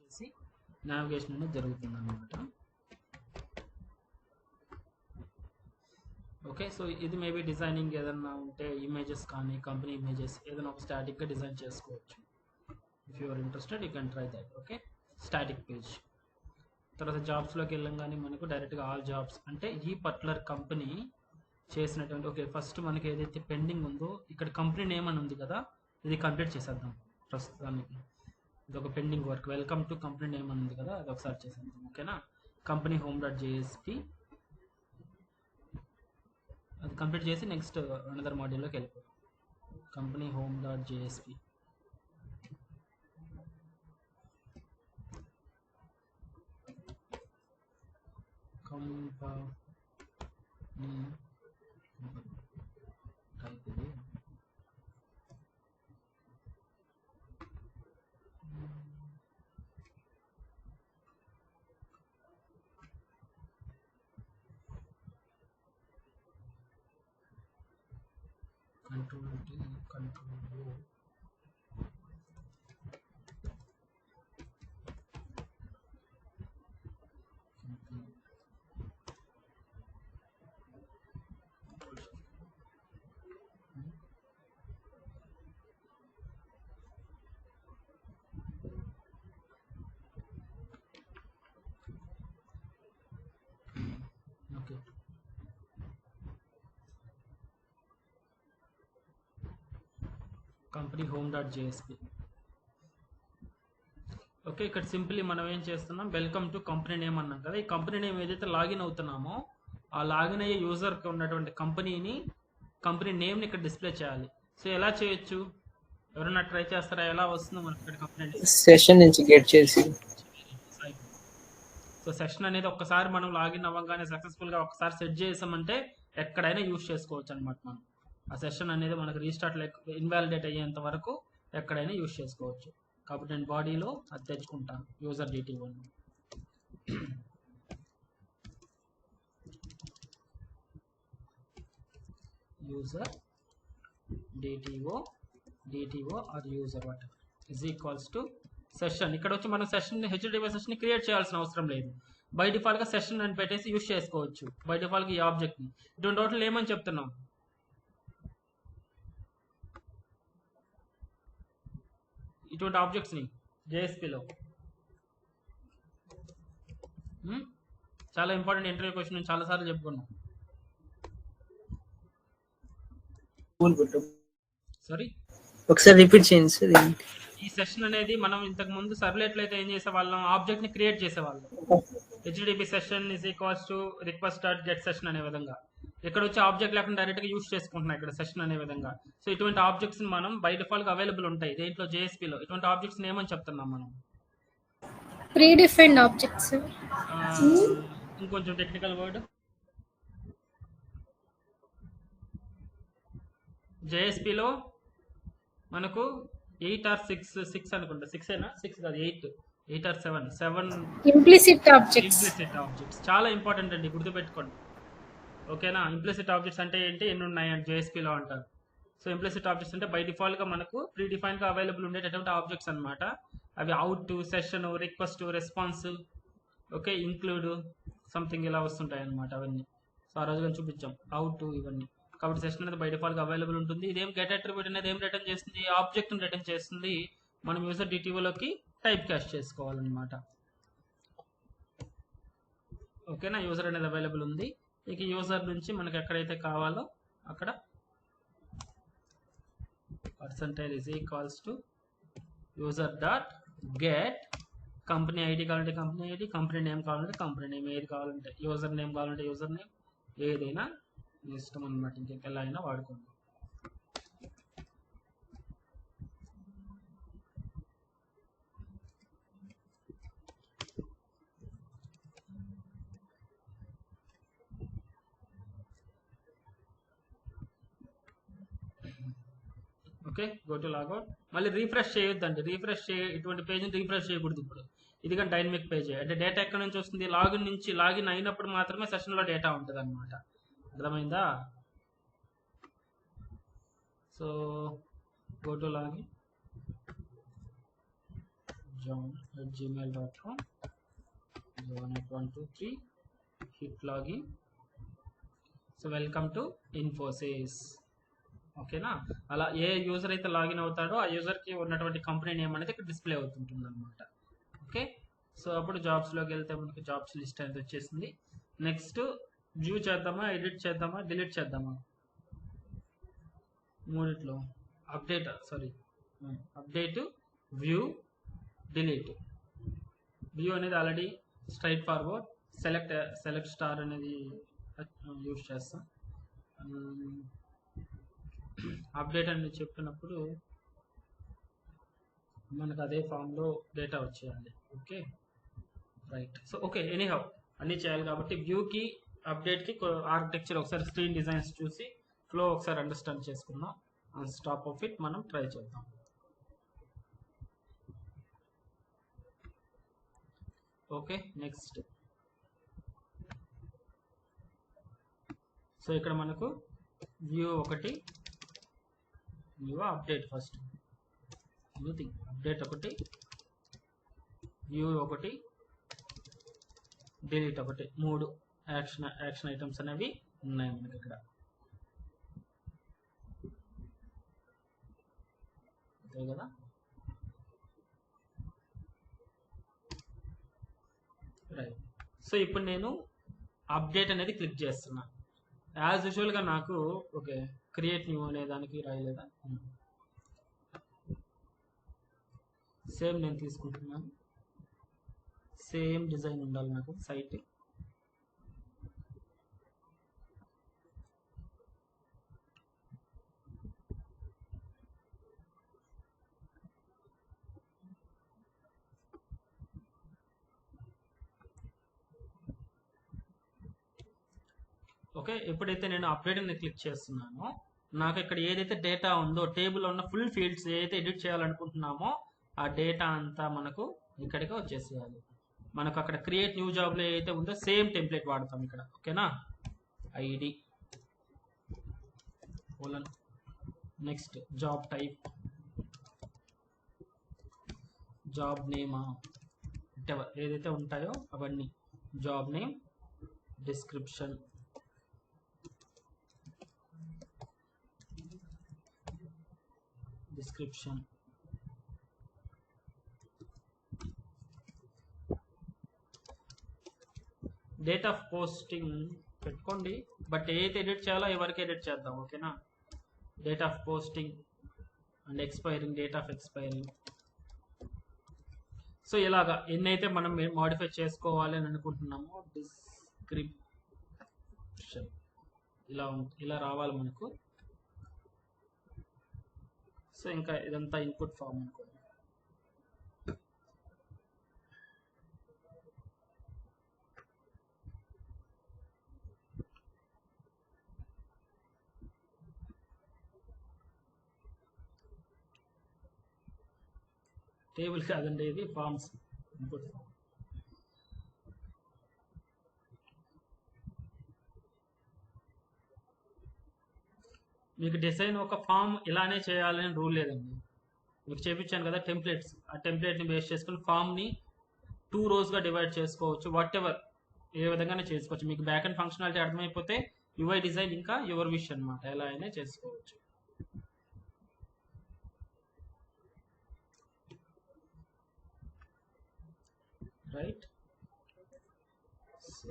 చేసి నావిగేషన్ అనేది జరుగుతుంది అన్నమాట. ఓకే, సో ఇది మేబీ డిజైనింగ్ ఏదన్నా ఉంటే ఇమేజెస్ కానీ కంపెనీ ఇమేజెస్ ఏదైనా ఒక స్టాటిక్గా డిజైన్ చేసుకోవచ్చు. If you are interested you can try that. Okay, static page. తర్వాత జాబ్స్లోకి వెళ్ళంగానే మనకు డైరెక్ట్గా ఆల్ జాబ్స్ అంటే ఈ పర్టికులర్ కంపెనీ చేసినటువంటి ఓకే ఫస్ట్ మనకి ఏదైతే పెండింగ్ ఉందో ఇక్కడ కంపెనీ నేమ్ అని ఉంది కదా, ఇది కంప్లీట్ చేసేద్దాం ప్రస్తుతానికి. ఇది ఒక pending work. Welcome to company name అని ఉంది కదా, అది ఒకసారి చేసేద్దాం. ఓకేనా, కంపెనీ హోమ్ డాట్ జేఎస్పీ అది కంప్లీట్ చేసి నెక్స్ట్ అనదర్ మాడ్యూల్లోకి వెళ్ళిపోతాం. Company home dot JSP company type ఇది control T control okay. Company home dot JSP. Okay, ఇక్కడ సింపుల్లీ మనం ఏం చేస్తున్నాం, వెల్కమ్ టు కంపెనీ నేమ్ అన్నాం కదా, ఈ కంపెనీ నేమ్ ఏదైతే లాగిన్ అవుతున్నామో ఆ లాగిన్ అయ్యే యూజర్కి ఉన్నటువంటి కంపెనీ నేమ్ని ఇక్కడ డిస్ప్లే చేయాలి. సో ఎలా చేయొచ్చు, ఎవరైనా ట్రై చేస్తారా, ఎలా వస్తుందో మనకి ఇక్కడ కంపెనీ నేమ్ సెషన్ నుంచి గెట్ చేసి. సో సెషన్ అనేది ఒక్కసారి మనం లాగిన్ అవ్వగానే సక్సెస్ఫుల్గా ఒక్కసారి సెట్ చేసామంటే ఎక్కడైనా యూజ్ చేసుకోవచ్చు అనమాట. మనం ఆ సెషన్ అనేది మనకు రీస్టార్ట్ ఇన్వాలిడేట్ అయ్యేంత వరకు ఎక్కడైనా యూజ్ చేసుకోవచ్చు. కాబట్టి నేను బాడీలో అది తెచ్చుకుంటాను user DTO. User DTO are user what is equals to session. ఇక్కడ వచ్చి మనం సెషన్ HTTP సెషన్ క్రియేట్ చేయాల్సిన అవసరం లేదు. బై డిఫాల్ట్గా సెషన్ అని పెట్టేసి యూజ్ చేసుకోవచ్చు. బై డిఫాల్ట్గా ఈ ఆబ్జెక్ట్ని ఇటువంటి వాటిలో ఏమని చెప్తున్నాం, ఇటువంటి ఆబ్జెక్ట్స్ని JSPలో చాలా ఇంపార్టెంట్ ఇంటర్వ్యూ క్వశ్చన్ చాలా సార్లు చెప్పుకున్నాం. సారీ ఒకసారి రిపీట్ చేయండి సార్. ఈ సెషన్ అనేది మనం ఇంతకు ముందు సర్వ్లెట్లో అయితే ఏం చేసేవాళ్ళం, ఆబ్జెక్ట్ ని క్రియేట్ చేసేవాళ్ళం. HTTP session is equals to request dot get session అనే విధంగా. ఇక్కడ వచ్చి ఆబ్జెక్ట్ లేకుండా డైరెక్ట్ గా యూస్ చేసుకుంటున్నాం ఇక్కడ సెషన్ అనే విధంగా. సో ఇటువంటి ఆబ్జెక్ట్స్ మనం బై డిఫాల్ట్ గా అవైలబుల్ ఉంటాయి దేంట్లో JSPలో. ఇటువంటి ఆబ్జెక్ట్స్ ఏమని చెప్తున్నాం మనం, ప్రీ డిఫైన్డ్ ఆబ్జెక్ట్స్. ఇంకొంచెం టెక్నికల్ వర్డ్, JSPలో మనకు 8 or 6 అనుకుంటా, 6 ఏనా, 6 కాదు 8 or 7 ఇంప్లిసిట్ ఆబ్జెక్ట్స్. చాలా ఇంపార్టెంట్ అండి, గుర్తుపెట్టుకోండి. ఓకేనా, ఇంప్లిసిట్ ఆబ్జెక్ట్స్ అంటే ఏంటి, ఎన్ని ఉన్నాయి అని JSPలో అంటారు. సో ఇంప్లిసిట్ ఆబ్జెక్ట్స్ అంటే బై డిఫాల్ట్గా మనకు ప్రీ డిఫైన్గా అవైలబుల్ ఉండేటటువంటి ఆబ్జెక్ట్స్ అనమాట. అవి out, session, request, response, okay, include something ఇలా వస్తుంటాయి అనమాట అవన్నీ. సో ఆ రోజుగా చూపించాం అవుట్ ఇవన్నీ. కాబట్టి సెషన్ అనేది బై డిఫాల్ట్గా అవైలబుల్ ఉంటుంది. ఇదేం గెట్ అట్రిబ్యూట్ అనేది ఏం రిటర్న్ చేస్తుంది, ఆబ్జెక్ట్ని రిటర్న్ చేస్తుంది. మనం యూజర్ DTOలోకి టైప్ క్యాస్ట్ చేసుకోవాలన్నమాట. ఓకేనా, యూజర్ అనేది అవైలబుల్ ఉంది. ఇక యూజర్ నుంచి మనకి ఎక్కడైతే కావాలో అక్కడ percentile is equals to user dot get company ID కావాలంటే కంపెనీ ఐడి, కంపెనీ నేమ్ కావాలంటే కంపెనీ నేమ్, ఏది కావాలంటే యూజర్ నేమ్ కావాలంటే యూజర్ నేమ్, ఏదైనా ఇష్టం అనమాట. ఇంకెలా అయినా వాడుకోండి. Okay, go to logout. మళ్ళీ రీఫ్రెష్ చేయొద్దండి, ఇటువంటి పేజ్ని రీఫ్రెష్ చేయకూడదు. ఇప్పుడు ఇది కానీ డైనమిక్ పేజ్ అంటే డేటా ఎక్కడి నుంచి వస్తుంది, లాగిన్ అయినప్పుడు మాత్రమే సెషన్లో డేటా ఉంటుంది అనమాట. అర్థమైందా? So go to login john@gmail.com, john@123, hit login. So welcome to Infosys. ఓకేనా, అలా ఏ యూజర్ అయితే లాగిన్ అవుతాడో ఆ యూజర్కి ఉన్నటువంటి కంపెనీ నేమ్ అనేది ఇక్కడ డిస్ప్లే అవుతుంటుంది అనమాట. ఓకే, సో అప్పుడు జాబ్స్లోకి వెళ్తే మనకి జాబ్స్ లిస్ట్ అనేది వచ్చేసింది. నెక్స్ట్ వ్యూ చేద్దామా, ఎడిట్ చేద్దామా, డిలీట్ చేద్దామా? మూడిట్లో అప్డేట్, వ్యూ, డిలీట్. వ్యూ అనేది already straight forward, select star అనేది యూజ్ చేస్తాం. అప్డేట్ అని చెప్పినప్పుడు మనకు అదే ఫామ్లో డేటా వచ్చేయాలి. Okay right. So okay, anyhow అన్నీ చేయాలి కాబట్టి వ్యూకి అప్డేట్కి ఆర్కిటెక్చర్ ఒకసారి స్క్రీన్ డిజైన్స్ చూసి ఫ్లో ఒకసారి అండర్స్టాండ్ చేసుకుందాం. ఆన్ స్టాప్ ఆఫ్ ఇట్ మనం ట్రై చేద్దాం. Okay, next. సో ఇక్కడ మనకు వ్యూ ఒకటి, view update first, anything update ఒకటి, వ్యూ ఒకటి, డిలీట్ ఒకటి, 3 యాక్షన్ ఐటమ్స్ అనేవి ఉన్నాయి మనకి ఇక్కడ. అంతే కదా. రైట్. సో ఇప్పుడు నేను అప్డేట్ అనేది క్లిక్ చేస్తున్నా. యాజ్ యూజువల్గా నాకు ఓకే క్రియేట్ న్యూ అనే దానికి రాయలేదా? సేమ్ నేను తీసుకుంటున్నాను, సేమ్ డిజైన్ ఉండాలి నాకు సైట్. ఓకే, ఎప్పుడైతే నేను అప్డేట్ అని క్లిక్ చేస్తున్నానో నాకు ఇక్కడ ఏదైతే డేటా ఉందో టేబుల్ ఉన్న ఫుల్ ఫీల్డ్స్ ఏదైతే ఎడిట్ చేయాలనుకుంటున్నామో ఆ డేటా అంతా మనకు ఇక్కడికి వచ్చేసేయాలి. మనకు అక్కడ క్రియేట్ న్యూ జాబ్లో ఏదైతే ఉందో సేమ్ టెంప్లెట్ వాడతాం ఇక్కడ. ఓకేనా, ID colon, next job type, job నేమా, ఏదైతే ఉంటాయో అవన్నీ, job name, description, date of posting పెట్టుకోండి, బట్ ఏదైతే ఎడిట్ చేయాలో ఎవరికి ఎడిట్ చేద్దాం. ఓకేనా, date of posting and expiring, date of expiring. So ఇలాగా ఎన్నైతే మనం మోడిఫై చేసుకోవాలి అని అనుకుంటున్నామో డిస్క్రిప్షన్ ఇలా రావాలి మనకు. సో ఇంకా ఇదంతా ఇన్పుట్ ఫామ్ అనుకోండి. టేబుల్ కాదండి, ఇది ఫామ్స్, ఇన్పుట్ ఫామ్. మీకు డిజైన్ ఒక ఫామ్ ఇలానే చేయాలని రూల్ లేదండి. మీకు చేపించాను కదా టెంప్లెట్స్, ఆ టెంప్లెట్ని బేస్ చేసుకుని ఫామ్ని 2 rows డివైడ్ చేసుకోవచ్చు. వాట్ ఎవర్ ఏ విధంగానే చేసుకోవచ్చు. మీకు బ్యాక్ అండ్ ఫంక్షనాలిటీ అర్థమైపోతే యుఐ డిజైన్ ఇంకా యువర్ విష్ అనమాట, ఎలా అయినా చేసుకోవచ్చు. రైట్. సో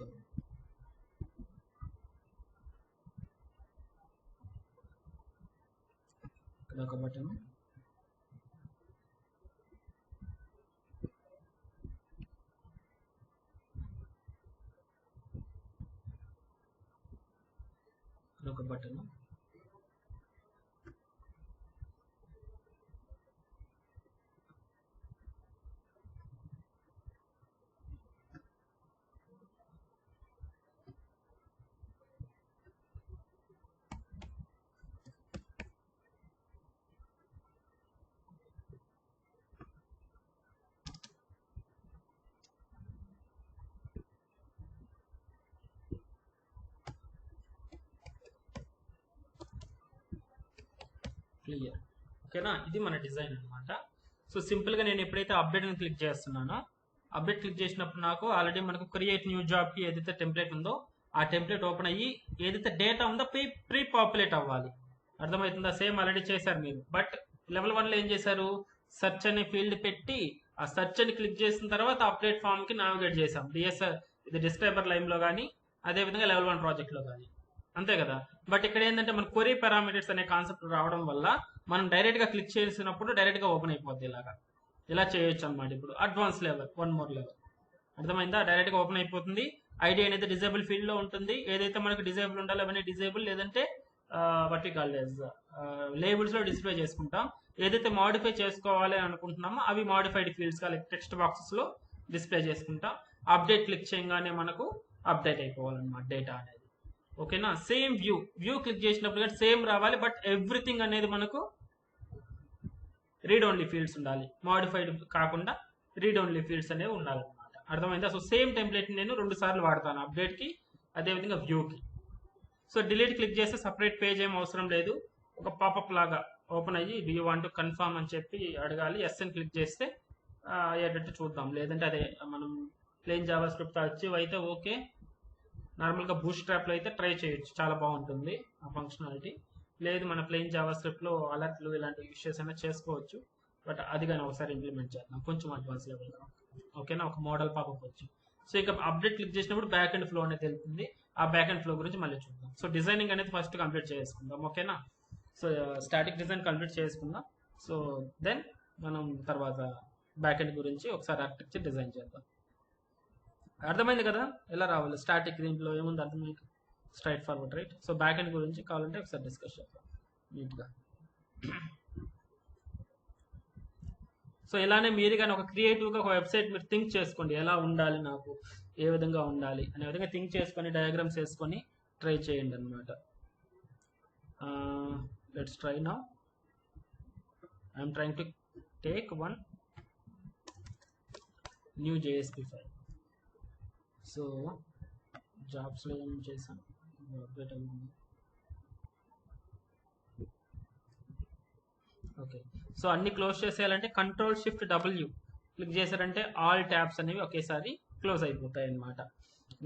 ఇక్కడ ఒక బటన్, ఇక్కడ ఒక బటన్, క్లియర్. ఓకేనా, ఇది మన డిజైన్ అనమాట. సో సింపుల్గా నేను ఎప్పుడైతే అప్డేట్ని క్లిక్ చేస్తున్నానో, అప్డేట్ క్లిక్ చేసినప్పుడు నాకు ఆల్రెడీ మనకు క్రియేట్ న్యూ జాబ్కి ఏదైతే టెంప్లెట్ ఉందో ఆ టెంప్లెట్ ఓపెన్ అయ్యి ఏదైతే డేటా ఉందో ప్రీ పాపులేట్ అవ్వాలి. అర్థమవుతుందా? సేమ్ ఆల్రెడీ చేశారు మీరు. బట్ లెవెల్ 1లో ఏం చేశారు, సెర్చ్ అనే ఫీల్డ్ పెట్టి ఆ సెర్చ్ అని క్లిక్ చేసిన తర్వాత అప్డేట్ ఫామ్కి నావిగేట్ చేసాం. ఇది డిస్క్రైబర్ లైన్లో కానీ అదేవిధంగా లెవెల్ 1 ప్రాజెక్ట్లో కానీ, అంతే కదా. బట్ ఇక్కడ ఏంటంటే మన క్వరీ పారామీటర్స్ అనే కాన్సెప్ట్ రావడం వల్ల మనం డైరెక్ట్గా క్లిక్ చేసినప్పుడు డైరెక్ట్గా ఓపెన్ అయిపోద్ది. ఇలా చేయొచ్చు అనమాట. ఇప్పుడు అడ్వాన్స్ లెవెల్, 1 మోర్ లెవెల్. అర్థమైందా? డైరెక్ట్గా ఓపెన్ అయిపోతుంది. ఐడి అనేది డిజేబుల్ ఫీల్డ్లో ఉంటుంది. ఏదైతే మనకు డిజేబుల్ ఉండాలో అవన్నీ డిజేబుల్, లేదంటే వాటి కాల్డ్ లేబుల్స్లో డిస్ప్లే చేసుకుంటాం. ఏదైతే మాడిఫై చేసుకోవాలి అనుకుంటున్నామో అవి మాడిఫైడ్ ఫీల్డ్స్ టెక్స్ట్ బాక్సెస్లో డిస్ప్లే చేసుకుంటాం. అప్డేట్ క్లిక్ చేయగానే మనకు అప్డేట్ అయిపోవాలన్నమాట డేటా అనేది. ఓకేనా? సేమ్ వ్యూ క్లిక్ చేసినప్పుడు కానీ సేమ్ రావాలి. బట్ ఎవ్రీథింగ్ అనేది మనకు రీడ్ ఓన్లీ ఫీల్డ్స్ ఉండాలి. మాడిఫైడ్ కాకుండా రీడ్ ఓన్లీ ఫీల్డ్స్ అనేవి ఉండాలన్నమాట. అర్థమైందా? సో సేమ్ టెంప్లెట్ నేను 2 సార్లు వాడతాను, అప్డేట్కి అదేవిధంగా వ్యూకి. సో డిలీట్ క్లిక్ చేస్తే సపరేట్ పేజ్ ఏం అవసరం లేదు. ఒక పాపప్ లాగా ఓపెన్ అయ్యి do you want to confirm అని చెప్పి అడగాలి. ఎస్ అని క్లిక్ చేస్తే అయ్యేటట్టు చూద్దాం. లేదంటే అదే మనం ప్లెయిన్ జావా స్క్రిప్ట్ అచీవ్ అయితే ఓకే. నార్మల్గా బూట్ స్ట్రాప్లో అయితే ట్రై చేయొచ్చు, చాలా బాగుంటుంది ఆ ఫంక్షనాలిటీ. లేదు మన ప్లెయిన్ జావా స్క్రిప్ట్లో అలర్ట్లు ఇలాంటి ఇష్యూస్ అయినా చేసుకోవచ్చు. బట్ అది కానీ ఒకసారి ఇంప్లిమెంట్ చేద్దాం కొంచెం అడ్వాన్స్ లెవెల్గా. ఓకేనా? ఒక మోడల్ పాపప్ వచ్చి. సో ఇక అప్డేట్ క్లిక్ చేసినప్పుడు బ్యాక్ అండ్ ఫ్లో అనేది తెలుస్తుంది. ఆ బ్యాక్ అండ్ ఫ్లో గురించి మళ్ళీ చూద్దాం. సో డిజైనింగ్ అనేది ఫస్ట్ కంప్లీట్ చేసుకుందాం. ఓకేనా? సో స్టాటిక్ డిజైన్ కంప్లీట్ చేసుకుందాం. సో దెన్ మనం తర్వాత బ్యాక్ అండ్ గురించి ఒకసారి ఆర్కిటెక్చర్ డిజైన్ చేద్దాం. అర్థమైంది కదా ఎలా రావాలి? స్టాటిక్ దీంట్లో ఏముంది అర్థమైంది, straight forward, right? So back end గురించి కావాలంటే ఒకసారి డిస్కస్ చేద్దాం నీట్గా. సో ఇలానే మీరు కానీ ఒక క్రియేటివ్గా ఒక వెబ్సైట్ మీరు థింక్ చేసుకోండి, ఎలా ఉండాలి, నాకు ఏ విధంగా ఉండాలి అనే విధంగా థింక్ చేసుకొని డయాగ్రామ్స్ వేసుకొని ట్రై చేయండి అనమాట. Let's try now. I'm trying to take one new JSP file. So జాబ్స్లో ఏం చేసాం, అప్డేట్ అయింది. ఓకే, సో అన్ని క్లోజ్ చేసేయాలంటే Ctrl+Shift+W క్లిక్ చేశారంటే ఆల్ ట్యాబ్స్ అనేవి ఒకేసారి క్లోజ్ అయిపోతాయి అన్నమాట.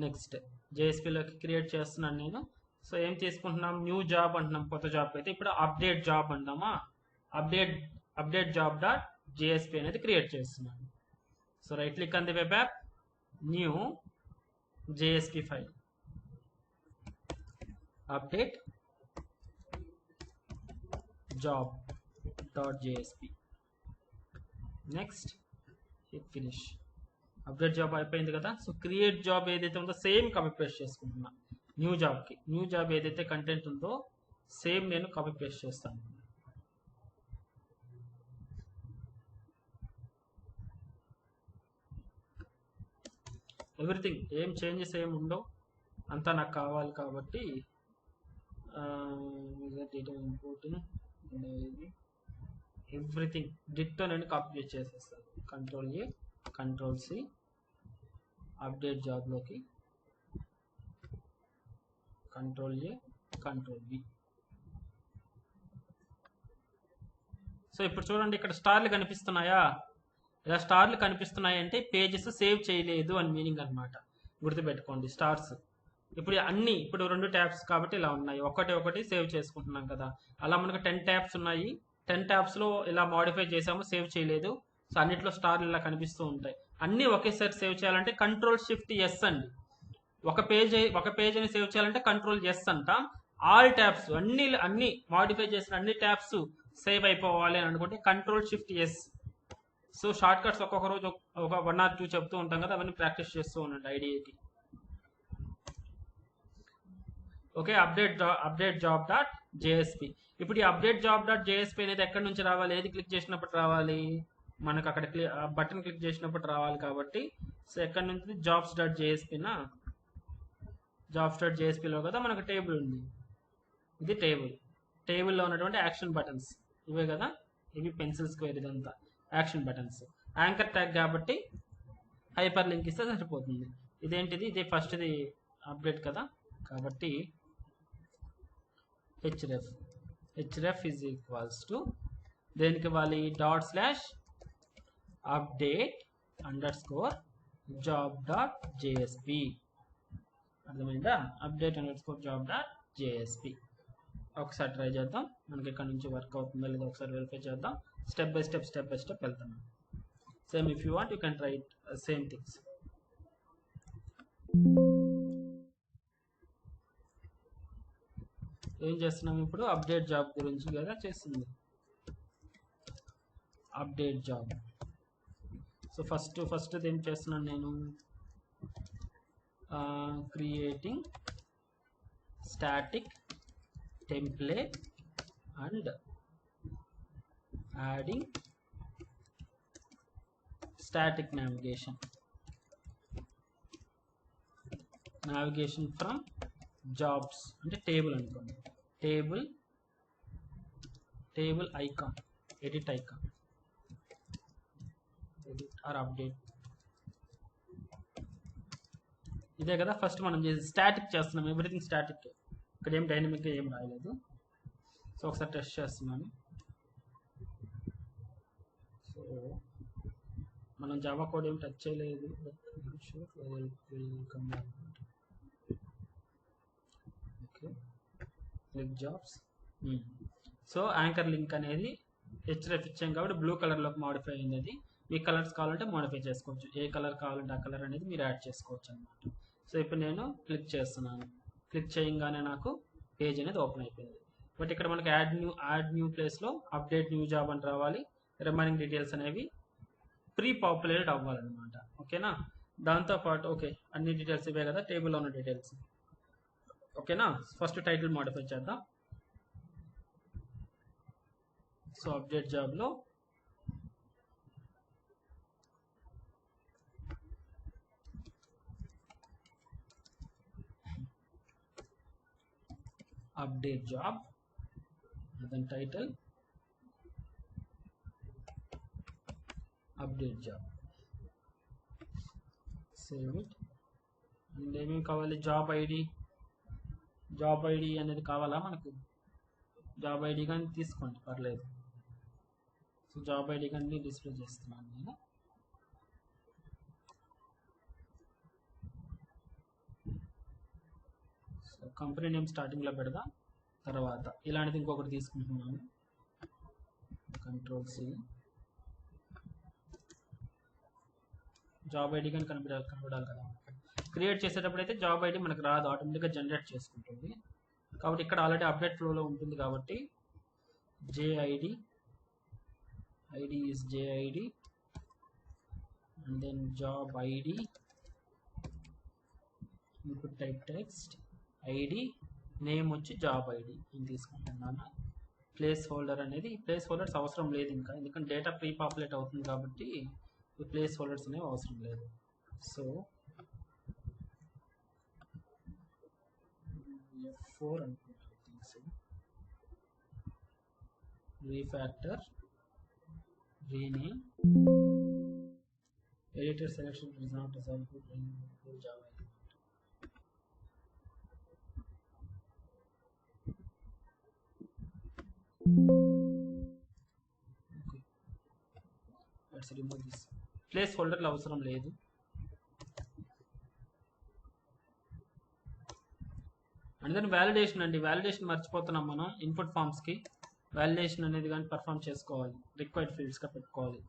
నెక్స్ట్ JSPలోకి క్రియేట్ చేస్తున్నాను నేను. సో ఏం తీసుకుంటున్నాం, న్యూ జాబ్ అంటున్నాం. కొత్త జాబ్ అయితే ఇప్పుడు అప్డేట్ జాబ్ అంటామా. అప్డేట్ జాబ్ డాట్ JSP అనేది క్రియేట్ చేస్తున్నాను. So right click on the web app, new JSP file, update job dot JSP. Next hit finish. Update job అయిపోయింది కదా. సో క్రియేట్ జాబ్ ఏదైతే ఉందో సేమ్ కాపీ పేస్ట్ చేసుకుంటున్నా. New job ఏదైతే content ఉందో same నేను కాపీ పేస్ట్ చేస్తాను. Everything ఏం చేంజెస్ ఏమి ఉండవు, అంతా నాకు కావాలి కాబట్టి ఎవ్రీథింగ్ డిట్టో నేను కాపీ చేసేస్తాను. Ctrl+A Ctrl+C update జాబ్లోకి Ctrl+A Ctrl+V. So ఇప్పుడు చూడండి ఇక్కడ స్టార్లు కనిపిస్తున్నాయా. ఇలా స్టార్లు కనిపిస్తున్నాయి అంటే పేజెస్ సేవ్ చేయలేదు అని మీనింగ్ అనమాట. గుర్తుపెట్టుకోండి స్టార్స్. ఇప్పుడు ఇప్పుడు 2 ట్యాబ్స్ కాబట్టి ఇలా ఉన్నాయి. ఒకటి సేవ్ చేసుకుంటున్నాం కదా. అలా మనకు 10 ట్యాబ్స్ ఉన్నాయి. 10 ట్యాబ్స్లో ఇలా మాడిఫై చేసాము, సేవ్ చేయలేదు. సో అన్నిట్లో స్టార్లు ఇలా కనిపిస్తూ ఉంటాయి. అన్నీ ఒకేసారి సేవ్ చేయాలంటే Ctrl+Shift+S అండి. ఒక పేజ్ అని సేవ్ చేయాలంటే Ctrl+S అంటాం. ఆల్ ట్యాబ్స్ అన్ని మాడిఫై చేసిన అన్ని ట్యాబ్స్ సేవ్ అయిపోవాలి అని అనుకుంటే Ctrl+Shift+S. సో షార్ట్ కట్స్ ఒక్కొక్క రోజు ఒక 1 or 2 చెప్తూ ఉంటాం కదా, అవన్నీ ప్రాక్టీస్ చేస్తూ ఉండండి ఐడియాకి. Okay, update job dot JSP. ఇప్పుడు ఈ అప్డేట్ జాబ్ డాట్ JSP అనేది ఎక్కడి నుంచి రావాలి, ఏది క్లిక్ చేసినప్పుడు రావాలి, మనకు అక్కడ బటన్ క్లిక్ చేసినప్పుడు రావాలి కాబట్టి. సో ఎక్కడి నుంచి జాబ్స్ డాట్ JSPనా, జాబ్స్ డాట్ JSPలో కదా మనకు టేబుల్ ఉంది. ఇది టేబుల్లో ఉన్నటువంటి యాక్షన్ బటన్స్ ఇవే కదా, ఇవి పెన్సిల్ స్క్వేర్, ఇదంతా యాక్షన్ బటన్స్. యాంకర్ ట్యాగ్ కాబట్టి హైపర్ లింక్ ఇస్తే సరిపోతుంది. ఇదేంటిది, ఇది ఫస్ట్ది అప్డేట్ కదా కాబట్టి href ఈజ్ ఈక్వల్స్ టు దేనికి ఇవ్వాలి, update underscore job.jsp. అర్థమైందా? update underscore job.jsp. ఒకసారి ట్రై చేద్దాం, మనకి ఇక్కడ నుంచి వర్క్ అవుతుందో లేదో ఒకసారి వెరిఫై చేద్దాం. స్టెప్ బై స్టెప్ వెళ్తాం. Same if you want you can try it same things. ఏం చేస్తున్నాం ఇప్పుడు? అప్డేట్ జాబ్ గురించి కదా చేస్తుంది. Update job. సో ఫస్ట్ ఏం చేస్తున్నాను నేను? Creating static template and adding static navigation from jobs అంటే టేబుల్ అనుకోండి. Table icon, edit icon, edit or update. ఇదే కదా ఫస్ట్ మనం చేసి స్టాటిక్ చేస్తున్నాం. ఎవ్రీథింగ్ స్టాటిక్, ఇక్కడ ఏం డైనమిక్గా ఏం రాయలేదు. సో ఒకసారి టెస్ట్ చేస్తున్నాను. సో మనం జావా కోడ్ ఏం టచ్ చేయలేదు. Click jobs. So anchor link అనేది హెచ్రెఫ్ ఇచ్చాం కాబట్టి బ్లూ కలర్లోకి మాడిఫై అయింది. అది మీ కలర్స్ కావాలంటే మాడిఫై చేసుకోవచ్చు. ఏ కలర్ కావాలంటే ఆ కలర్ అనేది మీరు యాడ్ చేసుకోవచ్చు అనమాట. సో ఇప్పుడు నేను క్లిక్ చేస్తున్నాను. క్లిక్ చేయగానే నాకు పేజ్ అనేది ఓపెన్ అయిపోయింది. బట్ ఇక్కడ మనకి యాడ్ న్యూ ప్లేస్లో అప్డేట్ న్యూ జాబ్ అని రావాలి. రిమైనింగ్ డీటెయిల్స్ అనేవి ప్రీ పాపులేటెడ్ అవ్వాలన్నమాట. ఓకేనా? దాంతోపాటు ఓకే అన్ని డీటెయిల్స్ ఇవే కదా, టేబుల్లో ఉన్న డీటెయిల్స్. ఓకేనా? ఫస్ట్ టైటిల్ మాడిఫై చేద్దాం. సో అప్డేట్ జాబ్లో update job, then title update job, save it. And ఏమేమి కావాలి? జాబ్ ఐడి అనేది కావాలా మనకు? జాబ్ ఐడి కానీ తీసుకోండి, పర్లేదు. సో జాబ్ ఐడి కానీ డిస్ప్లే చేస్తున్నాను నేను. సో కంపెనీ నేమ్ స్టార్టింగ్లో పెడదాం. తర్వాత ఇలాంటిది ఇంకొకటి తీసుకుంటున్నాను. Ctrl+C. జాబ్ ఐడి కానీ కనబడాలి కదా. క్రియేట్ చేసేటప్పుడు అయితే జాబ్ ఐడి మనకు రాదు, ఆటోమేటిక్గా జనరేట్ చేసుకుంటుంది. కాబట్టి ఇక్కడ ఆల్రెడీ అప్డేట్ ఫ్లోలో ఉంటుంది కాబట్టి JID, ID is JID, and then job ID, input type text, ID, name వచ్చి జాబ్ ఐడి నేను తీసుకుంటున్నాను. ప్లేస్ హోల్డర్ అనేది, ప్లేస్ హోల్డర్స్ అవసరం లేదు ఇంకా, ఎందుకంటే డేటా ప్రీ పాపులేట్ అవుతుంది కాబట్టి ఈ ప్లేస్ హోల్డర్స్ అనేవి అవసరం లేదు. సో F4 అనుకుంటున్నాను. Refactor, rename, editor selection is not assigned to Java. Let's remove this. ప్లేస్ హోల్డర్లు అవసరం లేదు. అండ్ దెన్ వ్యాలిడేషన్ అండి. వ్యాలిడేషన్ మర్చిపోతున్నాం మనం. ఇన్పుట్ ఫామ్స్కి వ్యాలిడేషన్ అనేది కానీ పర్ఫామ్ చేసుకోవాలి, రిక్వైర్డ్ ఫీల్డ్స్గా పెట్టుకోవాలి.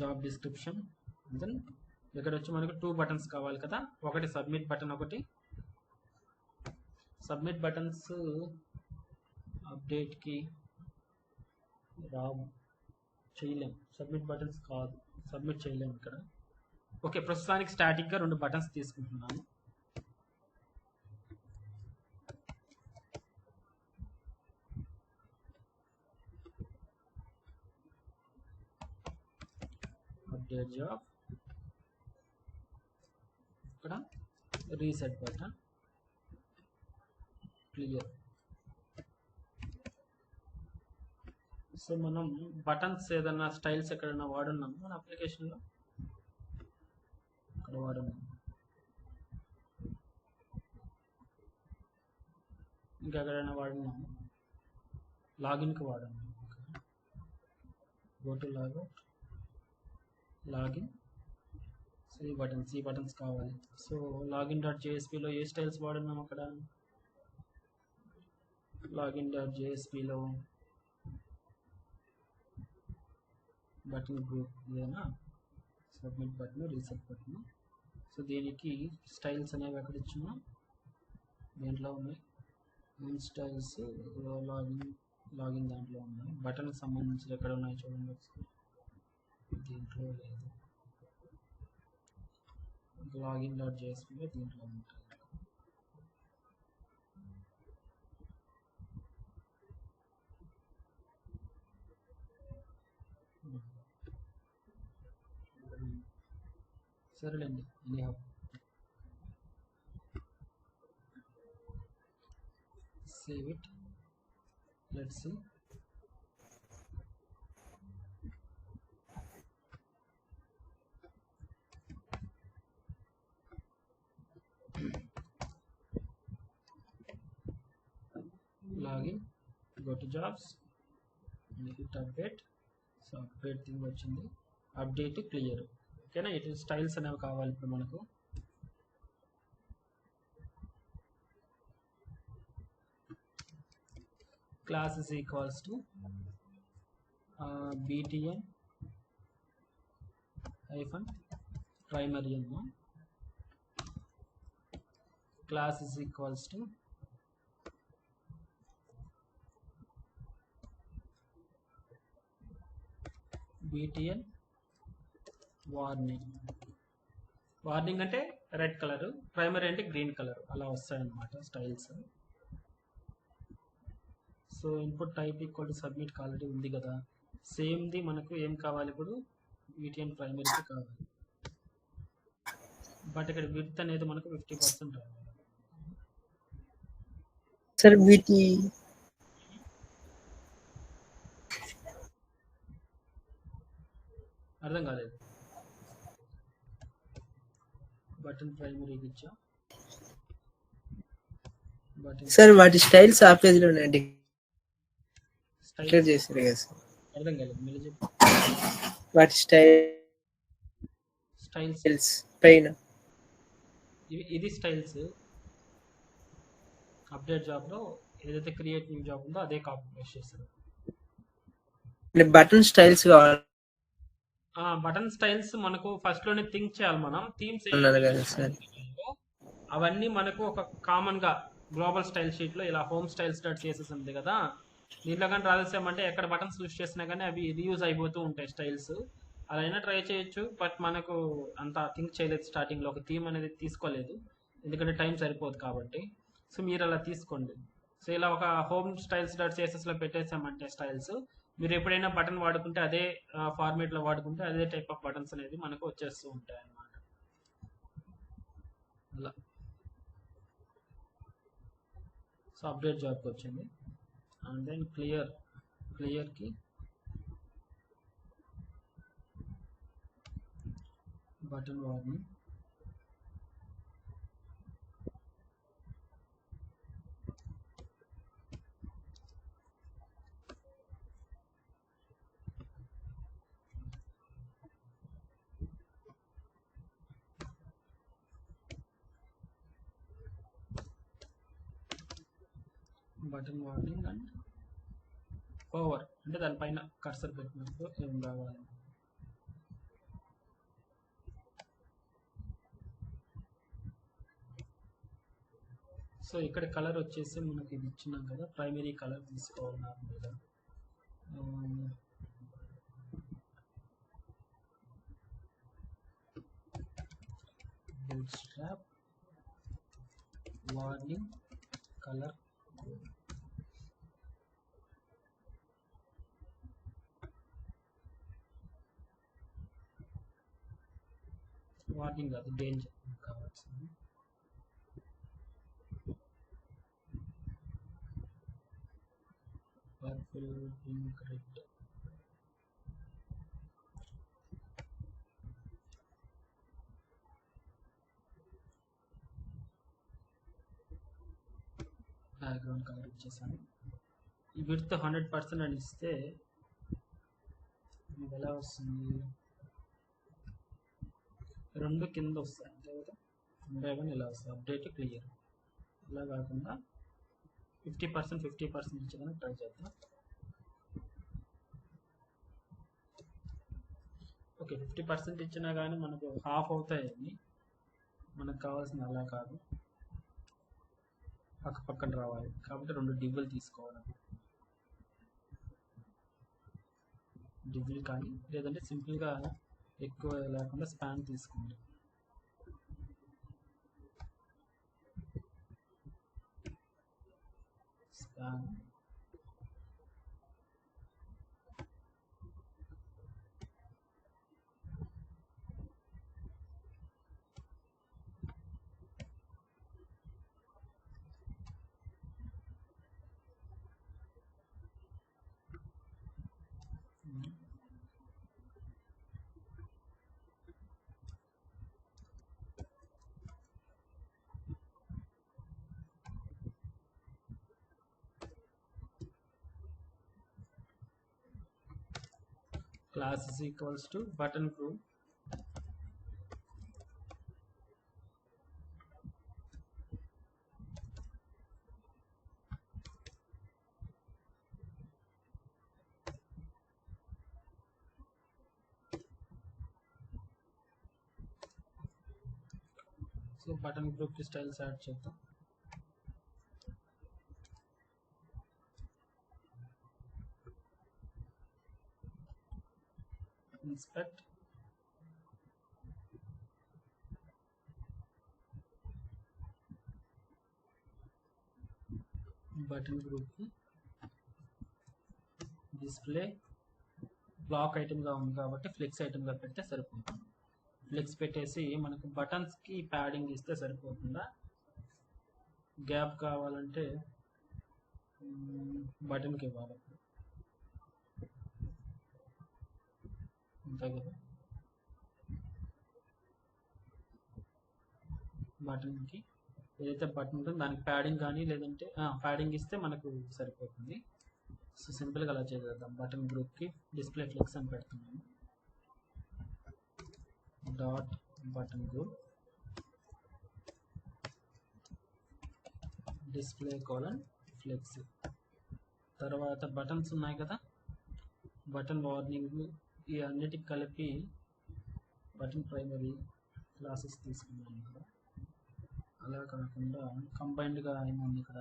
జాబ్ డిస్క్రిప్షన్, దెన్ ఇక్కడ వచ్చి మనకు 2 బటన్స్ కావాలి కదా. ఒకటి సబ్మిట్ బటన్, ఒకటి సబ్మిట్ బటన్స్ అప్డేట్కి రావు, చేయలేం. సబ్మిట్ బటన్స్ కాదు, సబ్మిట్ చేయలేము ఇక్కడ. ఓకే, ప్రస్తుతానికి స్టాటిక్గా 2 బటన్స్ తీసుకుంటున్నాను. అప్డేట్ జాబ్, ఇక్కడ రీసెట్ బటన్, క్లియర్. సో మనం బటన్స్ ఏదన్నా స్టైల్స్ ఎక్కడైనా వాడున్నాము మన అప్లికేషన్లో, ఇక్కడ వాడున్నాము. ఇంకా ఎక్కడైనా వాడున్నాము, లాగిన్కి వాడున్నాము. Go to logout, login. So ఈ బటన్స్ కావాలి. సో లాగిన్ డాట్ జేఎస్పీలో ఏ స్టైల్స్ వాడున్నాం అక్కడ? లాగిన్ డాట్ జేఎస్పీలో బటన్ గ్రూప్ ఇదేనా, submit button, reset button. So దీనికి స్టైల్స్ అనేవి ఎక్కడ ఇచ్చున్నాం, దేంట్లో ఉన్నాయి, మెయిన్ స్టైల్స్ లాగిన్ దాంట్లో ఉన్నాయి. బటన్కి సంబంధించి ఎక్కడ ఉన్నాయి చూడండి ఒకసారి, దీంట్లో లేదు. లాగిన్ డాట్ జేఎస్పీలో దీంట్లో ఉంటాయి. సరేలేండి, anyhow save it, let's see. Login, go to jobs, hit update. So update thing వచ్చింది, అప్డేట్ క్లియర్. ఓకేనా, ఇటు స్టైల్స్ అనేవి కావాలి ఇప్పుడు మనకు. Class is equals to btn hyphen primary అన్నా, class is equals to btn warning. Warning అంటే red colour, primary అంటే గ్రీన్ కలర్, అలా వస్తాయన్నమాట styles. So input type equal to submit already ఉంది కదా, సేమ్ది మనకు ఏం కావాలి ఇప్పుడు, btn ప్రైమరీకి కావాలి. బట్ ఇక్కడ విడ్త్ అనేది మనకు 50% రావాలి. సార్ వీటి అర్థం కాలేదు. బటన్ ప్రైమరీకి ఇచ్చా, బటన్ సార్ వాటి స్టైల్స్ ఆ పేజ్ లో ఉన్నాయండి, స్టైల్ క్లియర్ చేశారు కదా సార్. అర్థం కాలేదు, మళ్ళీ చెప్పు. వాటి స్టైల్స్ స్టైల్స్ పైన ఇది స్టైల్స్. అప్డేట్ జాబ్లో ఏదైతే క్రియేట్ న్యూ జాబ్ ఉందో అదే కాపీ పేస్ట్ చేస్తారు. బటన్ స్టైల్స్ కావాలి బటన్ స్టైల్స్ మనకు ఫస్ట్ లోనే థింక్ చేయాలి మనం. థీమ్స్ అన్నారు కదా సార్. అవన్నీ మనకు ఒక కామన్ గా గ్లోబల్ స్టైల్ షీట్ లో ఇలా హోమ్ స్టైల్స్ డాట్ చేసేసి ఉంది కదా, దీంట్లో కానీ రాసేసామంటే ఎక్కడ బటన్స్ యూస్ చేసినా కానీ అవి రీయూజ్ అయిపోతూ ఉంటాయి స్టైల్స్. అలా అయినా ట్రై చేయొచ్చు, బట్ మనకు అంత థింక్ చేయలేదు స్టార్టింగ్ లో, ఒక థీమ్ అనేది తీసుకోలేదు ఎందుకంటే టైం సరిపోదు కాబట్టి. సో మీరు అలా తీసుకోండి. సో ఇలా ఒక హోమ్ స్టైల్స్ డాట్ సిఎస్ఎస్ లో పెట్టేసామంటే స్టైల్స్, మీరు ఎప్పుడైనా బటన్ వాడుకుంటే అదే ఫార్మేట్ లో వాడుకుంటే అదే టైప్ ఆఫ్ బటన్స్ అనేది మనకు వచ్చేస్తూ ఉంటాయి అన్నమాట. అలా సో అప్డేట్ జాబ్కి వచ్చింది. అండ్ దెన్ క్లియర్కి button warning, button warning and over అంటే దానిపైన కర్సర్ పెట్టినప్పుడు ఏం రావాలి. సో ఇక్కడ కలర్ వచ్చేసి మనకి ఇది ఇచ్చినాం కదా, ప్రైమరీ కలర్ తీసుకోవాలి నార్మల్గా. Boot strap warning colour warning కాదు, డేంజర్ కావాల్సింది. Purple, pink, red. Background colour ఇచ్చేసాను. ఈ విడ్త్ 100% అని ఇస్తే ఇది ఎలా వస్తుంది, రెండు కింద వస్తాయి అంతే కదా, కానీ ఇలా వస్తాయి అప్డేట్ క్లియర్. ఇలా కాకుండా 50% 50% ఇచ్చేదానికి ట్రై చేద్దాం. ఓకే 50% ఇచ్చినా కానీ మనకు హాఫ్ అవుతాయి, మనకు కావాల్సింది అలా కాదు, పక్క పక్కన రావాలి కాబట్టి 2 డివ్లు తీసుకోవాలి. డివ్లు కానీ లేదంటే సింపుల్గా ఎక్కువ లేకుండా స్పాన్ తీసుకోండి. Span class is equals to button group so button group కి స్టైల్స్ యాడ్ చేద్దాం. ఇన్స్పెక్ట్ బటన్ గ్రూప్ కి డిస్ప్లే బ్లాక్ ఐటమ్ గా ఉంది కాబట్టి ఫ్లెక్స్ ఐటమ్ గా పెడితే సరిపోతుంది. ఫ్లెక్స్ పెట్టేసి మనకు బటన్స్ కి ప్యాడింగ్ ఇస్తే సరిపోతుందా, గ్యాప్ కావాలంటే బటన్ కి ఇవ్వాలి అంతే కదా. బటన్ కి ఏదైతే బటన్ ఉంటుందో దానికి ప్యాడింగ్ కానీ లేదంటే ప్యాడింగ్ ఇస్తే మనకు సరిపోతుంది. సో సింపుల్గా అలా చేద్దాం. బటన్ గ్రూప్కి డిస్ప్లే ఫ్లెక్స్ అని పెడుతున్నాను. Dot button group display colon flex. తర్వాత బటన్స్ ఉన్నాయి కదా, బటన్ వార్నింగ్ ఈ అన్నిటికి కలిపి బటన్ ప్రైమరీ క్లాసెస్ తీసుకున్నాను కదా. అలా కాకుండా కంబైన్డ్గా ఏముంది ఇక్కడ,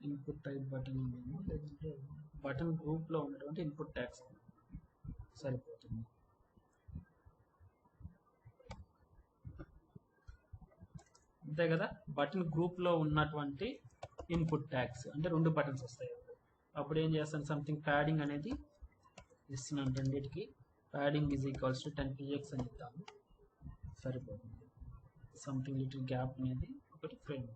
ఇన్పుట్ టైప్ బటన్ లేదంటే బటన్ గ్రూప్లో ఉన్నటువంటి ఇన్పుట్ ట్యాగ్స్ సరిపోతుంది. అంతే కదా. బటన్ గ్రూప్లో ఉన్నటువంటి ఇన్పుట్ ట్యాగ్స్ అంటే 2 బటన్స్ వస్తాయి. అప్పుడు ఏం చేస్తాను, సంథింగ్ ప్యాడింగ్ అనేది ఇస్తున్నాను. రెండింటికి padding is equals to 10px అని ఇస్తాము, సరిపోతుంది. సంథింగ్ లిటిల్ గ్యాప్ అనేది ఒకటి ఫ్రేమ్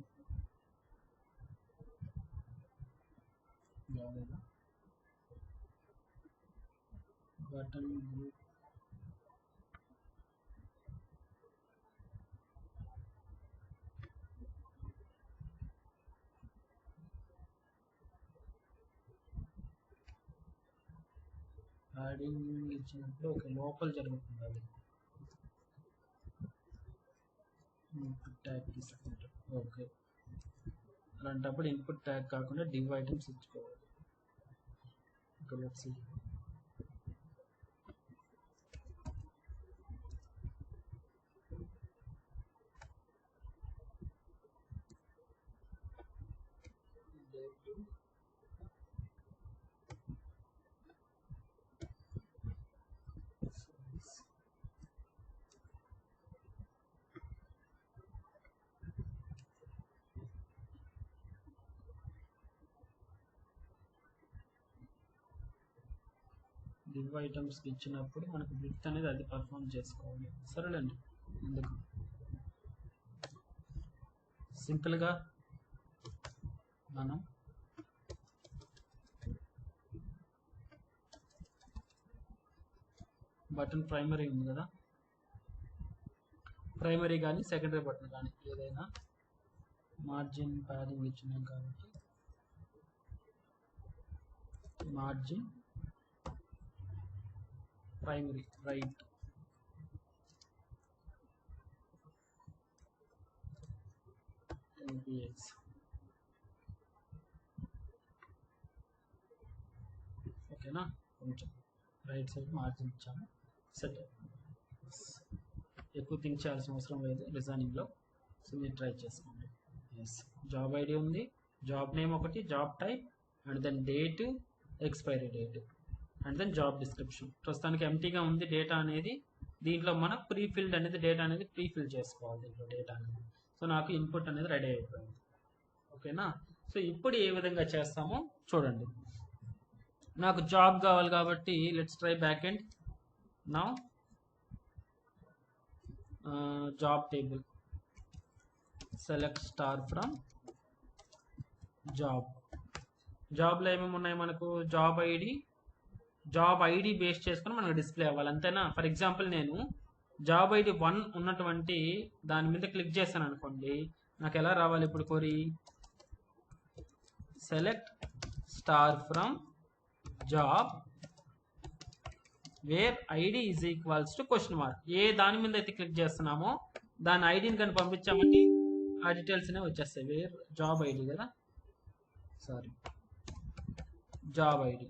బటన్ గ్రూప్ ప్యాడింగ్ ఇచ్చినప్పుడు ఒక లోపల జరుగుతుంది. అది ఇన్పుట్ ట్యాగ్ తీసుకుంటాం. ఓకే, అలాంటప్పుడు ఇన్పుట్ ట్యాగ్ కాకుండా డివ్ ఐటమ్స్ ఇచ్చుకోవాలి. Okay, let's see. డివ్ ఐటమ్స్కి ఇచ్చినప్పుడు మనకు విడ్త్ అనేది అది పర్ఫామ్ చేసుకోవాలి. సరేలేండి, ఎందుకు సింపుల్గా మనం బటన్ ప్రైమరీ ఉంది కదా, ప్రైమరీ కానీ సెకండరీ బటన్ కానీ ఏదైనా మార్జిన్ ప్యాడింగ్ ఇచ్చినాం కాబట్టి మార్జిన్ ప్రైమరీ రైట్ NPX. ఓకేనా, కొంచెం రైట్ సైడ్ మార్జిన్ ఇచ్చాము. సెట్, ఎక్కువ థింక్ చేయాల్సిన అవసరం లేదు రిజైనింగ్లో. సో మీరు ట్రై చేసుకోండి. ఎస్, జాబ్ ఐడి ఉంది, జాబ్ నేమ్ ఒకటి, job type, and then date, expiry date, and then job description. ప్రస్తుతానికి ఎంటీగా ఉంది డేటా అనేది. దీంట్లో మనం ప్రీఫిల్డ్ అనేది డేటా అనేది ప్రీఫిల్ చేసుకోవాలి దీంట్లో డేటా అనేది. సో నాకు ఇన్పుట్ అనేది రెడీ అయిపోయింది. ఓకేనా, సో ఇప్పుడు ఏ విధంగా చేస్తామో చూడండి. నాకు జాబ్ కావాలి కాబట్టి let's try back end. Now job table, select star from job. జాబ్లో ఏమేమి ఉన్నాయి మనకు? జాబ్ ఐడి బేస్ చేసుకుని మనకు డిస్ప్లే అవ్వాలి, అంతేనా? ఫర్ ఎగ్జాంపుల్ నేను జాబ్ ఐడి 1 ఉన్నటువంటి దాని మీద క్లిక్ చేశాను అనుకోండి, నాకు ఎలా రావాలి ఇప్పుడు query? Select star from job where ID is equals to question mark. ఏ దాని మీద అయితే క్లిక్ చేస్తున్నామో దాని ఐడిని కానీ పంపించామంటే ఆ డీటెయిల్స్ అనేవి వచ్చేస్తాయి. వేర్ జాబ్ ఐడి కదా, సారీ జాబ్ ఐడి.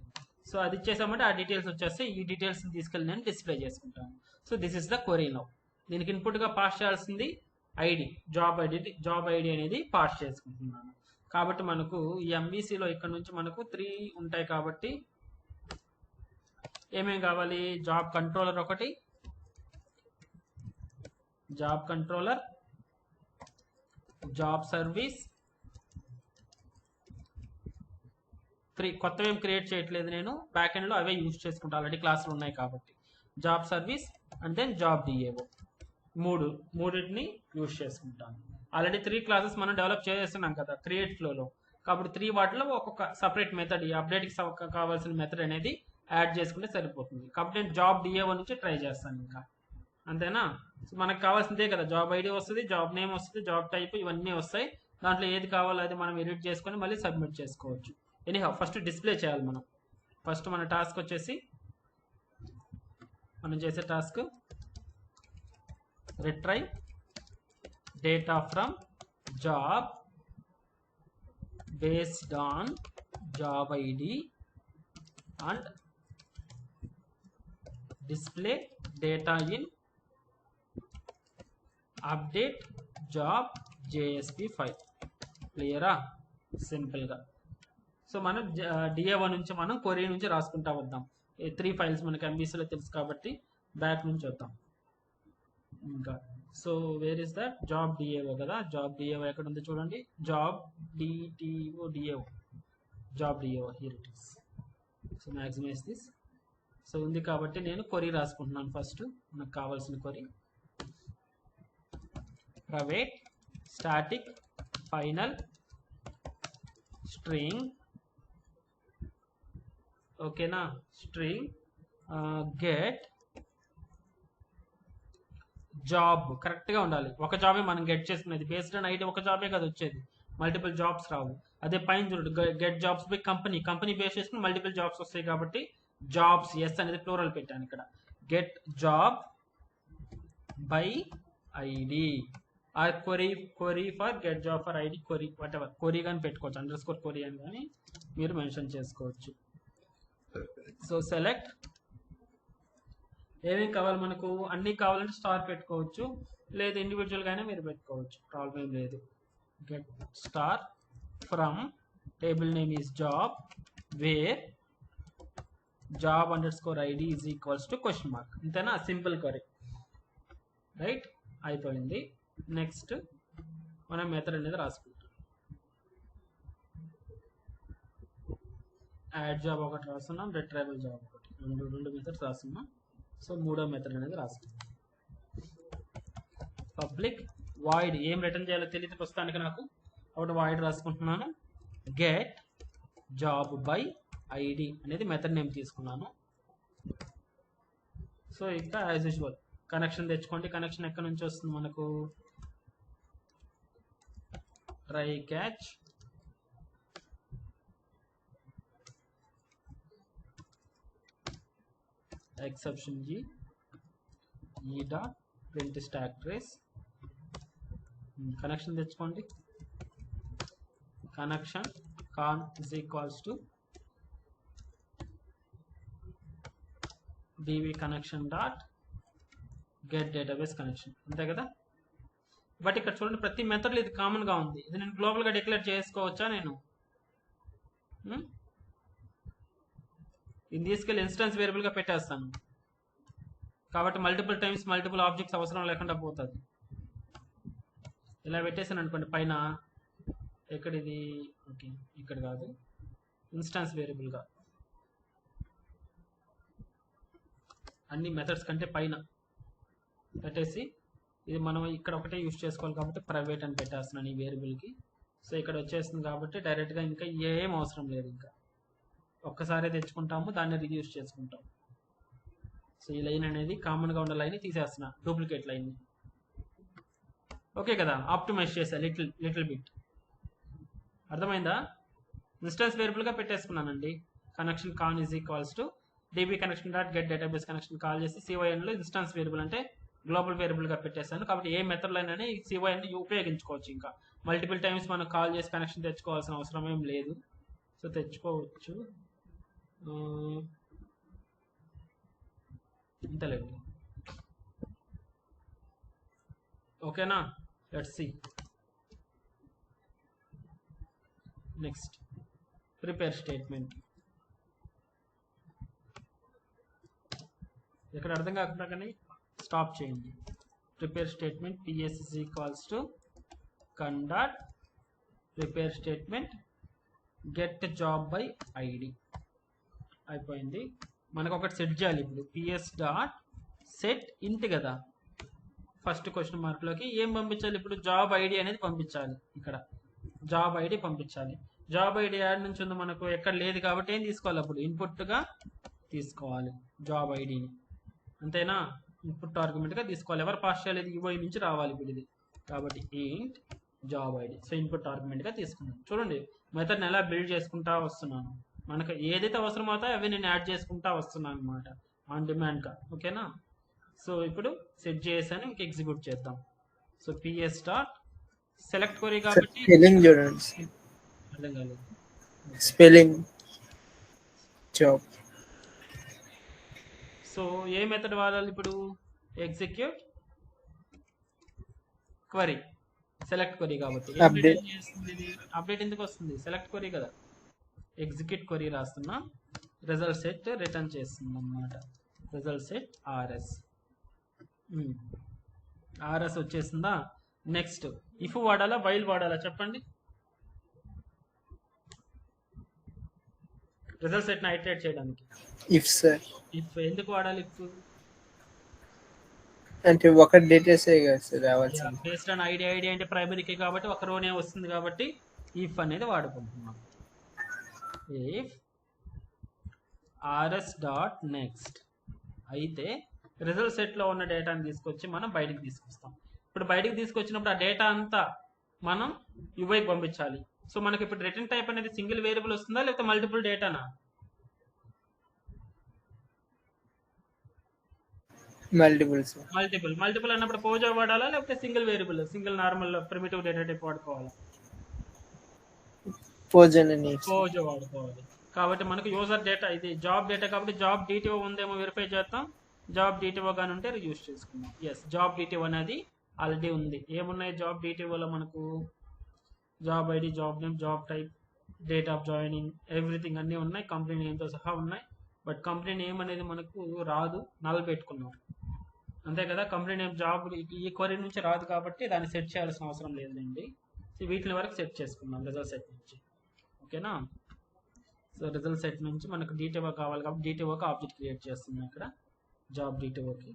సో అది ఇచ్చేసామంటే ఆ డీటెయిల్స్ వచ్చేస్తాయి. ఈ డీటెయిల్స్ని తీసుకెళ్ళి నేను డిస్ప్లే చేసుకుంటాను. So this is the query now. దీనికి ఇన్పుట్గా పాస్ చేయాల్సింది ఐడి, జాబ్ ఐడి అనేది పాస్ చేసుకుంటున్నాను. కాబట్టి మనకు ఈ ఎంబీసీలో ఇక్కడ నుంచి మనకు 3 ఉంటాయి. కాబట్టి ఏమేమి కావాలి? జాబ్ కంట్రోలర్ ఒకటి, జాబ్ కంట్రోలర్, జాబ్ సర్వీస్, కొత్తవి ఏం క్రియేట్ చేయట్లేదు నేను, బ్యాక్ ఎండ్లో అవే యూజ్ చేసుకుంటా, ఆల్రెడీ క్లాసులు ఉన్నాయి కాబట్టి. Job service and then job DAO, మూడింటిని యూజ్ చేసుకుంటాను. ఆల్రెడీ 3 క్లాసెస్ మనం డెవలప్ చేస్తున్నాం కదా క్రియేట్ ఫ్లోలో. కాబట్టి 3 వాటిలో ఒక్కొక్క సపరేట్ మెథడ్, ఈ అప్డేట్కి కావాల్సిన మెథడ్ అనేది యాడ్ చేసుకుంటే సరిపోతుంది. కాబట్టి నేను జాబ్ డిఏఓ నుంచి ట్రై చేస్తాను ఇంకా, అంతేనా? సో మనకు కావాల్సిందే కదా, జాబ్ ఐడి వస్తుంది, జాబ్ నేమ్ వస్తుంది, జాబ్ టైప్, ఇవన్నీ వస్తాయి. దాంట్లో ఏది కావాలో అది మనం ఎడిట్ చేసుకొని మళ్ళీ సబ్మిట్ చేసుకోవచ్చు. ఎనీహౌ ఫస్ట్ డిస్ప్లే చేయాలి మనం. ఫస్ట్ మన టాస్క్ వచ్చేసి, మనం చేసే task retrieve data from job based on job ID and display data in update job JSP file. క్లియరా? సింపుల్గా. సో మనం డిఏఓ నుంచి మనం కొరియా నుంచి రాసుకుంటా వద్దాం. 3 ఫైల్స్ మనకి ఎంబీసీలో తెలుసు కాబట్టి బ్యాక్ నుంచి వద్దాం ఇంకా. So where is that? Job DAO కదా, జాబ్ డిఏఓ ఎక్కడ ఉంది చూడండి, job DAO, job DAO, here it is. So maximise this. So ఉంది కాబట్టి నేను కొరీ రాసుకుంటున్నాను. ఫస్ట్ మనకు కావాల్సిన query private static final string, ఓకేనా, స్ట్రింగ్ గెట్ జాబ్. కరెక్ట్గా ఉండాలి, ఒక జాబే మనం గెట్ చేసుకునేది. బేస్డ్ ఆన్ ఐడి ఒక జాబే కదా వచ్చేది, మల్టిపుల్ జాబ్స్ రావు. అదే పైన చూడండి, get jobs by company base చేసుకుని మల్టిపుల్ జాబ్స్ వస్తాయి కాబట్టి జాబ్స్, ఎస్ అనేది ప్లూరల్ పెట్టాను ఇక్కడ. Get job by ID are query for get job for ID, query what ever, query కానీ పెట్టుకోవచ్చు, అండర్స్కోర్ క్వరీ అని కానీ మీరు మెన్షన్ చేసుకోవచ్చు. సో సెలెక్ట్, ఏమేమి కావాలి మనకు? అన్నీ కావాలంటే స్టార్ పెట్టుకోవచ్చు, లేదు ఇండివిజువల్గానే మీరు పెట్టుకోవచ్చు, ప్రాబ్లం ఏం లేదు. Get star from table name is job where job underscore ID is equals to question mark. అంతేనా? Simple query. రైట్, అయిపోయింది. నెక్స్ట్ మనం మెథడ్ అనేది రాసుకుంటాం. యాడ్ జాబ్ ఒకటి రాస్తున్నాం, రిట్రైవల్ జాబ్ ఒకటి, రెండు మెథడ్స్ రాస్తున్నాం. సో మూడో మెథడ్ అనేది రాసుకుంటాం. పబ్లిక్ వాయిడ్, ఏం రిటర్న్ చేయాలో తెలియదు ప్రస్తుతానికి నాకు, ఒకటి వాయిడ్ రాసుకుంటున్నాను. గెట్ జాబ్ బై ఐడి అనేది మెథడ్ నేమ్ తీసుకున్నాను. సో ఇంకా యాజ్ యూజువల్ కనెక్షన్ తెచ్చుకోండి. కనెక్షన్ ఎక్కడి నుంచి వస్తుంది మనకు? Try catch exception g e dot print stack trace. Connection తెచ్చుకోండి. Connection con is equals to db connection dot get database connection. అంతే కదా. బట్ ఇక్కడ చూడండి ప్రతి మెథడ్లో ఇది కామన్ గా ఉంది. ఇది నేను గ్లోబల్ గా డిక్లేర్ చేసుకోవచ్చా? నేను ఇది తీసుకెళ్ళి ఇన్స్టెన్స్ వేరియబుల్ గా పెట్టేస్తాను కాబట్టి మల్టిపుల్ టైమ్స్ మల్టిపుల్ ఆబ్జెక్ట్స్ అవసరం లేకుండా పోతుంది. ఇలా పెట్టేసాను అనుకోండి పైన. ఎక్కడ ఇది? ఓకే ఇక్కడ కాదు, ఇన్స్టెన్స్ వేరియబుల్ గా అన్ని మెథడ్స్ కంటే పైన పెట్టేసి ఇది మనం ఇక్కడ ఒకటే యూజ్ చేసుకోవాలి కాబట్టి ప్రైవేట్ అని పెట్టేస్తున్నాను ఈ వేరియబుల్కి. సో ఇక్కడ వచ్చేస్తుంది కాబట్టి డైరెక్ట్గా ఇంకా ఏం అవసరం లేదు. ఇంకా ఒక్కసారి తెచ్చుకుంటాము, దాన్ని రిడ్యూస్ చేసుకుంటాం. సో ఈ లైన్ అనేది కామన్గా ఉన్న లైన్ తీసేస్తున్నా, డూప్లికేట్ లైన్. ఓకే కదా. ఆప్టిమైజ్ చేసా లిటిల్ బిట్. అర్థమైందా? ఇన్స్టెన్స్ వేరియబుల్గా పెట్టేసుకున్నానండి. Connection con is equals to db connection dot get database connection call చేసి CYN లో ఇన్స్టెన్స్ వేరియబుల్ అంటే గ్లోబల్ వేరియబుల్ గా పెట్టేశాను కాబట్టి ఏ మెథడ్ లైన్ అని CYN ఉపయోగించుకోవచ్చు. ఇంకా మల్టిపుల్ టైమ్స్ మనం కాల్ చేసి కనెక్షన్ తెచ్చుకోవాల్సిన అవసరం ఏం లేదు. సో తెచ్చుకోవచ్చు. ఇంతలేదు. ఓకేనా. Let's see next. Prepare statement. ఇక్కడ అర్థం కాకుండా కానీ స్టాప్ చేయండి. Prepare statement PS is equals to conduct prepare statement get job by ID. అయిపోయింది. మనకు ఒకటి సెట్ చేయాలి ఇప్పుడు. PS డాట్ సెట్ ఇంట్ కదా. ఫస్ట్ క్వశ్చన్ మార్క్లోకి ఏం పంపించాలి ఇప్పుడు? జాబ్ ID అనేది పంపించాలి. ఇక్కడ జాబ్ ID పంపించాలి. జాబ్ ID యాడ్ నుంచి ఉంది మనకు, ఎక్కడ లేదు కాబట్టి ఏం తీసుకోవాలి అప్పుడు? ఇన్పుట్గా తీసుకోవాలి జాబ్ ఐడిని. అంతేనా. ఇన్పుట్ ఆర్గ్యుమెంట్ గా తీసుకోవాలి. ఎవరు పాస్ చేయాలి? UI నుంచి రావాలి ఇప్పుడు ఇది కాబట్టి ఇంట్ job ID. So input argument గా తీసుకున్నాను. చూడండి మెథడ్ని ఎలా బిల్డ్ చేసుకుంటా వస్తున్నాను. మనకు ఏదైతే అవసరం అవుతాయో అవి నేను యాడ్ చేసుకుంటా వస్తున్నాను అనమాట ఆన్ డిమాండ్ గా. ఓకేనా. సో ఇప్పుడు సెట్ చేసాను, ఇంక ఎగ్జిక్యూట్ చేద్దాం. So PS dot select query కాబట్టి స్పెల్లింగ్ చూడండి. అర్థం కాలేదు. Spelling job. సో ఏ మెథడ్ వాడాలి ఇప్పుడు? ఎగ్జిక్యూట్ క్వరీ, సెలెక్ట్ క్వరీ కాబట్టి అప్డేట్ ఎందుకు వస్తుంది? సెలెక్ట్ క్వరీ కదా. ఎగ్జిక్యూట్ క్వరీ రాస్తున్నా, రిజల్ట్ సెట్ రిటర్న్ చేస్తుంది అన్నమాట. రిజల్ట్ సెట్ RS వచ్చేసిందా. నెక్స్ట్ ఇఫ్ వాడాలా వైల్ వాడాలా చెప్పండి? రిజల్ట్ సెట్ ని ఐటరేట్ చేయడానికి ఇఫ్ సార్. ఇఫ్ ఎందుకు వాడాలి? ఇఫ్ అంటే ఒక డేటాసే కదా సార్ రావాల్సింది. బేస్డ్ ఆన్ ఐడి అంటే ప్రైమరీకి కాబట్టి ఒక రోనే వస్తుంది కాబట్టి ఇఫ్ అనేది వాడుకుంటున్నాం. ఇఫ్ RS డాట్ నెక్స్ట్ అయితే రిజల్ట్ సెట్ లో ఉన్న డేటాని తీసుకొచ్చి మనం బయటికి తీసుకొస్తాం. ఇప్పుడు బయటికి తీసుకొచ్చినప్పుడు ఆ డేటా అంతా మనం UIకి పంపించాలి. సో మనకి ఇప్పుడు రిటర్న్ టైప్ అనేది సింగిల్ వేరియబుల్ వస్తుందా లేకపోతే మల్టిపుల్ డేటానా? మల్టిపుల్ అన్నప్పుడు పోజో వాడాలా లేకపోతే single variable, single normal primitive data type వాడుకోవాలా? పోజో వాడుకోవాలి. కాబట్టి మనకు యూజర్ డేటా ఇది జాబ్ డేటా కాబట్టి జాబ్ DTO ఉందేమో వెరిఫై చేద్దాం. జాబ్ DTO గాని ఉంటే యూజ్ చేసుకుందాం. ఎస్, జాబ్ DTO అనేది ఆల్రెడీ ఉంది. ఏమున్నాయి జాబ్ DTOలో మనకు? Job ID, job name, job type, date of joining, everything అన్నీ ఉన్నాయి. కంపెనీ నేమ్తో సహా ఉన్నాయి. బట్ కంపెనీ నేమ్ అనేది మనకు రాదు, నల్ పెట్టుకున్నాం అంతే కదా. కంపెనీ నేమ్ జాబ్ ఈ క్వరీ నుంచి రాదు కాబట్టి దాన్ని సెట్ చేయాల్సిన అవసరం లేదండి. సో వీటిని వరకు సెట్ చేసుకుందాం రిజల్ట్ సెట్ నుంచి. ఓకేనా. సో రిజల్ట్ సెట్ నుంచి మనకు DTO కావాలి కాబట్టి DTOకి ఆబ్జెక్ట్ క్రియేట్ చేస్తున్నాం ఇక్కడ జాబ్ DTOకి.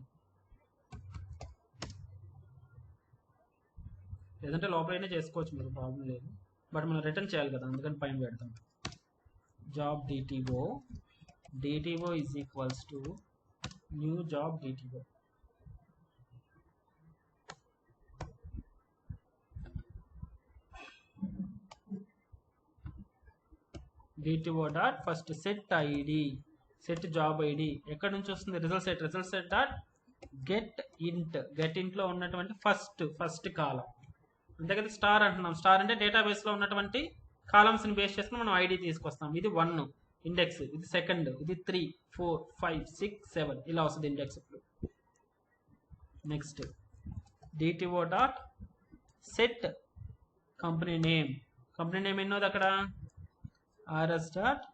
లేదంటే లోపలైనా చేసుకోవచ్చు మీరు, ప్రాబ్లం లేదు. బట్ మనం రిటర్న్ చేయాలి కదా, అందుకని పైన పెడతాం. Job DTO is equals to new job DTO. DTO dot first set ID set job ID ఎక్కడ నుంచి వస్తుంది? రిజల్ట్ సెట్ డాట్ గెట్ ఇంట్ లో ఉన్నటువంటి ఫస్ట్ కాలం, అంతే కదా. స్టార్ అంటున్నాం. స్టార్ అంటే డేటాబేస్ లో ఉన్నటువంటి కాలమ్స్ ని బేస్ చేసుకుని మనం ఐడి తీసుకొస్తాం. ఇది 1 ఇండెక్స్, ఇది సెకండ్, ఇది 3, 4, 5, 6, 7 ఇలా వస్తుంది ఇండెక్స్. ఇప్పుడు next DTO dot set company name. Company name ఎన్నోది అక్కడ? RS dot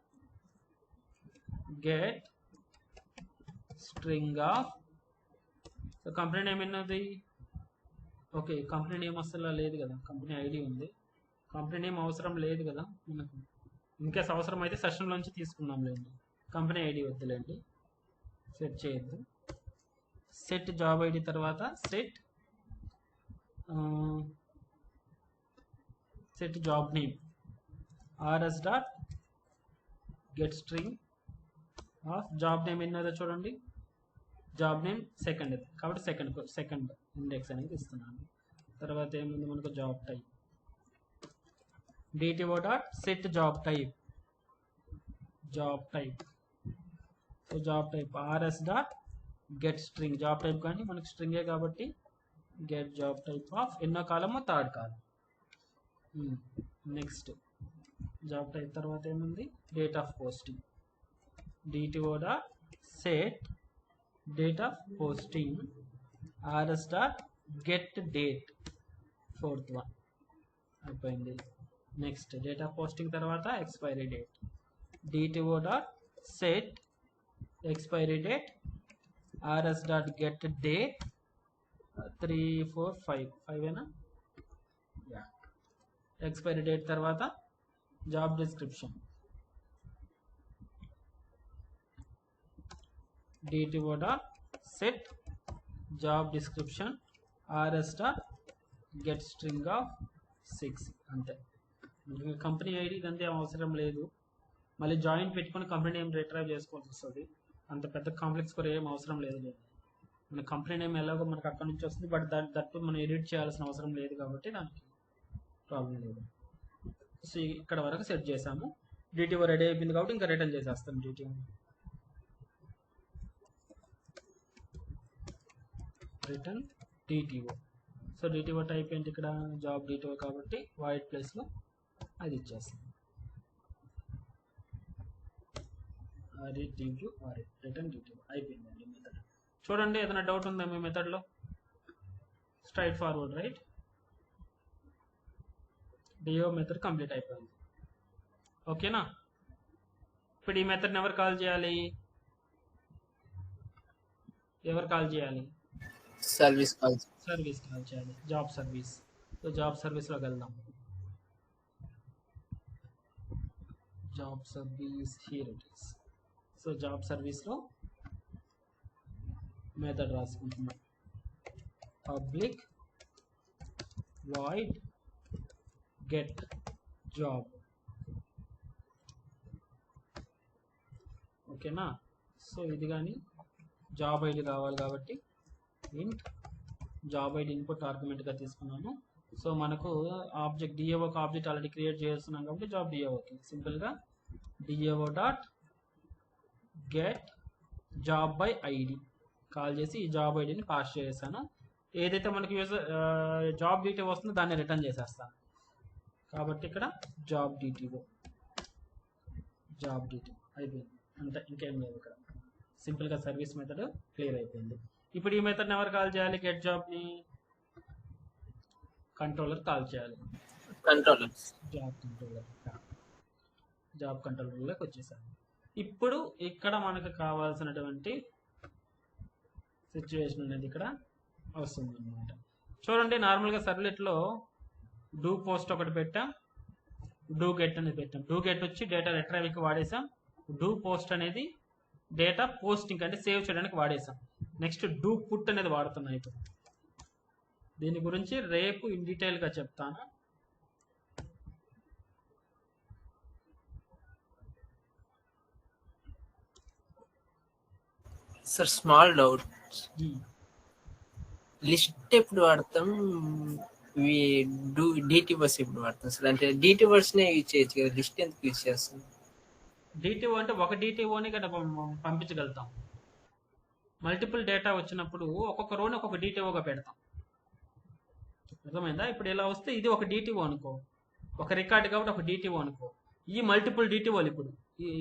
get string of. So company name ఎన్నోది? ఓకే, కంపెనీ నేమ్ అసలు లేదు కదా, కంపెనీ ఐడి ఉంది. కంపెనీ నేమ్ అవసరం లేదు కదా మనకు. ఇన్కేస్ అవసరం అయితే సెషన్లోంచి తీసుకున్నాం లేండి. కంపెనీ ఐడి వద్దులేండి, సెట్ చేయొద్దు. సెట్ జాబ్ ఐడి తర్వాత set job name RS dot get string of. Job name ఎన్నోదో చూడండి, జాబ్ నేమ్ సెకండ్ కాబట్టి సెకండ్ ఇండెక్స్ అనేది ఇస్తున్నాను. తర్వాత ఏముంది మనకు? Job type. DTO dot set job type. So job type RS dot get string. Job type కానీ మనకు స్ట్రింగే కాబట్టి గెట్ జాబ్ టైప్ ఆఫ్ ఎన్నో కాలము? థర్డ్ కాలం. నెక్స్ట్ జాబ్ టైప్ తర్వాత ఏముంది? Date of posting. DTO dot set date of posting RS dot get date, 4th one అయిపోయింది. Next date of posting తర్వాత expiry date. DTO dot set expiry date RS dot get date 3, 4, 5 ఏనా? Expiry date తర్వాత job description. DTO dot set job description RS dot get string of 6 అంతే. Company ID ఇదంతే అవసరం లేదు. మళ్ళీ joint పెట్టుకొని company name retrieve చేసుకోవాల్సి వస్తుంది. అంత పెద్ద కాంప్లెక్స్ కూడా ఏం అవసరం లేదు. మన కంపెనీ నేమ్ ఎలాగో మనకు అక్కడ నుంచి వస్తుంది, బట్ దట్టు మనం ఎడిట్ చేయాల్సిన అవసరం లేదు కాబట్టి దానికి ప్రాబ్లం లేదు. సో ఇక్కడ వరకు సెట్ చేసాము. డిటిఓ రెడీ అయిపోయింది కాబట్టి ఇంకా రిటర్న్ చేసేస్తాం DTO. Return DTO. So DTO type ఏంటి ఇక్కడ? జాబ్ డిటిఓ కాబట్టి వైట్ ప్లేస్లో అది ఇచ్చేస్తాం. రిటర్న్ డిటిఓ అయిపోయిందండి మెథడ్. చూడండి, ఏదైనా డౌట్ ఉందా మీ మెథడ్లో? Straightforward, right? DO method complete అయిపోయింది. ఓకేనా? ఇప్పుడు ఈ మెథడ్ని ఎవరు కాల్ చేయాలి? సర్వీస్ కాల్ చేయాలి. Job service. సో జాబ్ సర్వీస్లోకి వెళ్దాం. Job service, here it is. So job సర్వీస్లో మెథడ్ రాసుకుంటున్నాం. Public void get job. ఓకేనా? సో ఇది కానీ జాబ్ ఐడి కావాలి కాబట్టి ఇంట్ జాబ్ ఐడి ఇన్పుట్ ఆర్గ్యుమెంట్గా తీసుకున్నాను. సో మనకు ఆబ్జెక్ట్ డిఏఓకి ఆబ్జెక్ట్ ఆల్రెడీ క్రియేట్ చేస్తున్నాం కాబట్టి జాబ్ డిఏఓకి సింపుల్గా DAO dot get job by ID call చేసి ఈ జాబ్ ఐడిని పాస్ చేసాను. ఏదైతే మనకి జాబ్ డీటెయిల్ వస్తుందో దాన్ని రిటర్న్ చేసేస్తాను. కాబట్టి ఇక్కడ జాబ్ డిటిఓ అయిపోయింది. అంతే, ఇంకేం లేదు. ఇక్కడ సింపుల్గా సర్వీస్ మెథడ్ క్లియర్ అయిపోయింది. ఇప్పుడు ఈ మెథడ్ని ఎవరు కాల్ చేయాలి? గెట్ జాబ్ని కంట్రోలర్ కాల్ చేయాలి. జాబ్ కంట్రోలర్లోకి వచ్చేసాను. ఇప్పుడు ఇక్కడ మనకు కావాల్సినటువంటి సిచ్యువేషన్ అనేది ఇక్కడ వస్తుంది అనమాట. చూడండి, నార్మల్గా సర్వ్లెట్లో డూ పోస్ట్ ఒకటి పెట్టాం, డూ గెట్ అనేది పెట్టాం. డూ గెట్ వచ్చి డేటా రిట్రైవ్కి వాడేసాం. డూ పోస్ట్ అనేది డేటా పోస్టింగ్ అంటే సేవ్ చేయడానికి వాడేసాం. నెక్స్ట్ డూ పుట్ అనేది వాడుతున్నాయి. ఇప్పుడు దీని గురించి రేపు ఇన్ డీటెయిల్గా చెప్తాను. సార్ స్మాల్ డౌట్, లిస్ట్ ఎప్పుడు వాడతాం, డిటి వర్స్ ఎప్పుడు వాడతాం సార్? అంటే డిటి వర్స్ నే యూజ్ చేయొచ్చు కదా, లిస్ట్ ఎందుకు యూజ్ చేస్తాం? డిటిఓ అంటే ఒక డిటిఓని కదా పంపించగలుగుతాం. మల్టిపుల్ డేటా వచ్చినప్పుడు ఒక్కొక్క రోని ఒక్కొక్క డిటిఓగా పెడతాం. అర్థమైందా? ఇప్పుడు ఇలా వస్తే ఇది ఒక డిటిఓ అనుకో, ఒక రికార్డు కాబట్టి ఒక డిటిఓ అనుకో. ఈ మల్టిపుల్ డిటిఓలు ఇప్పుడు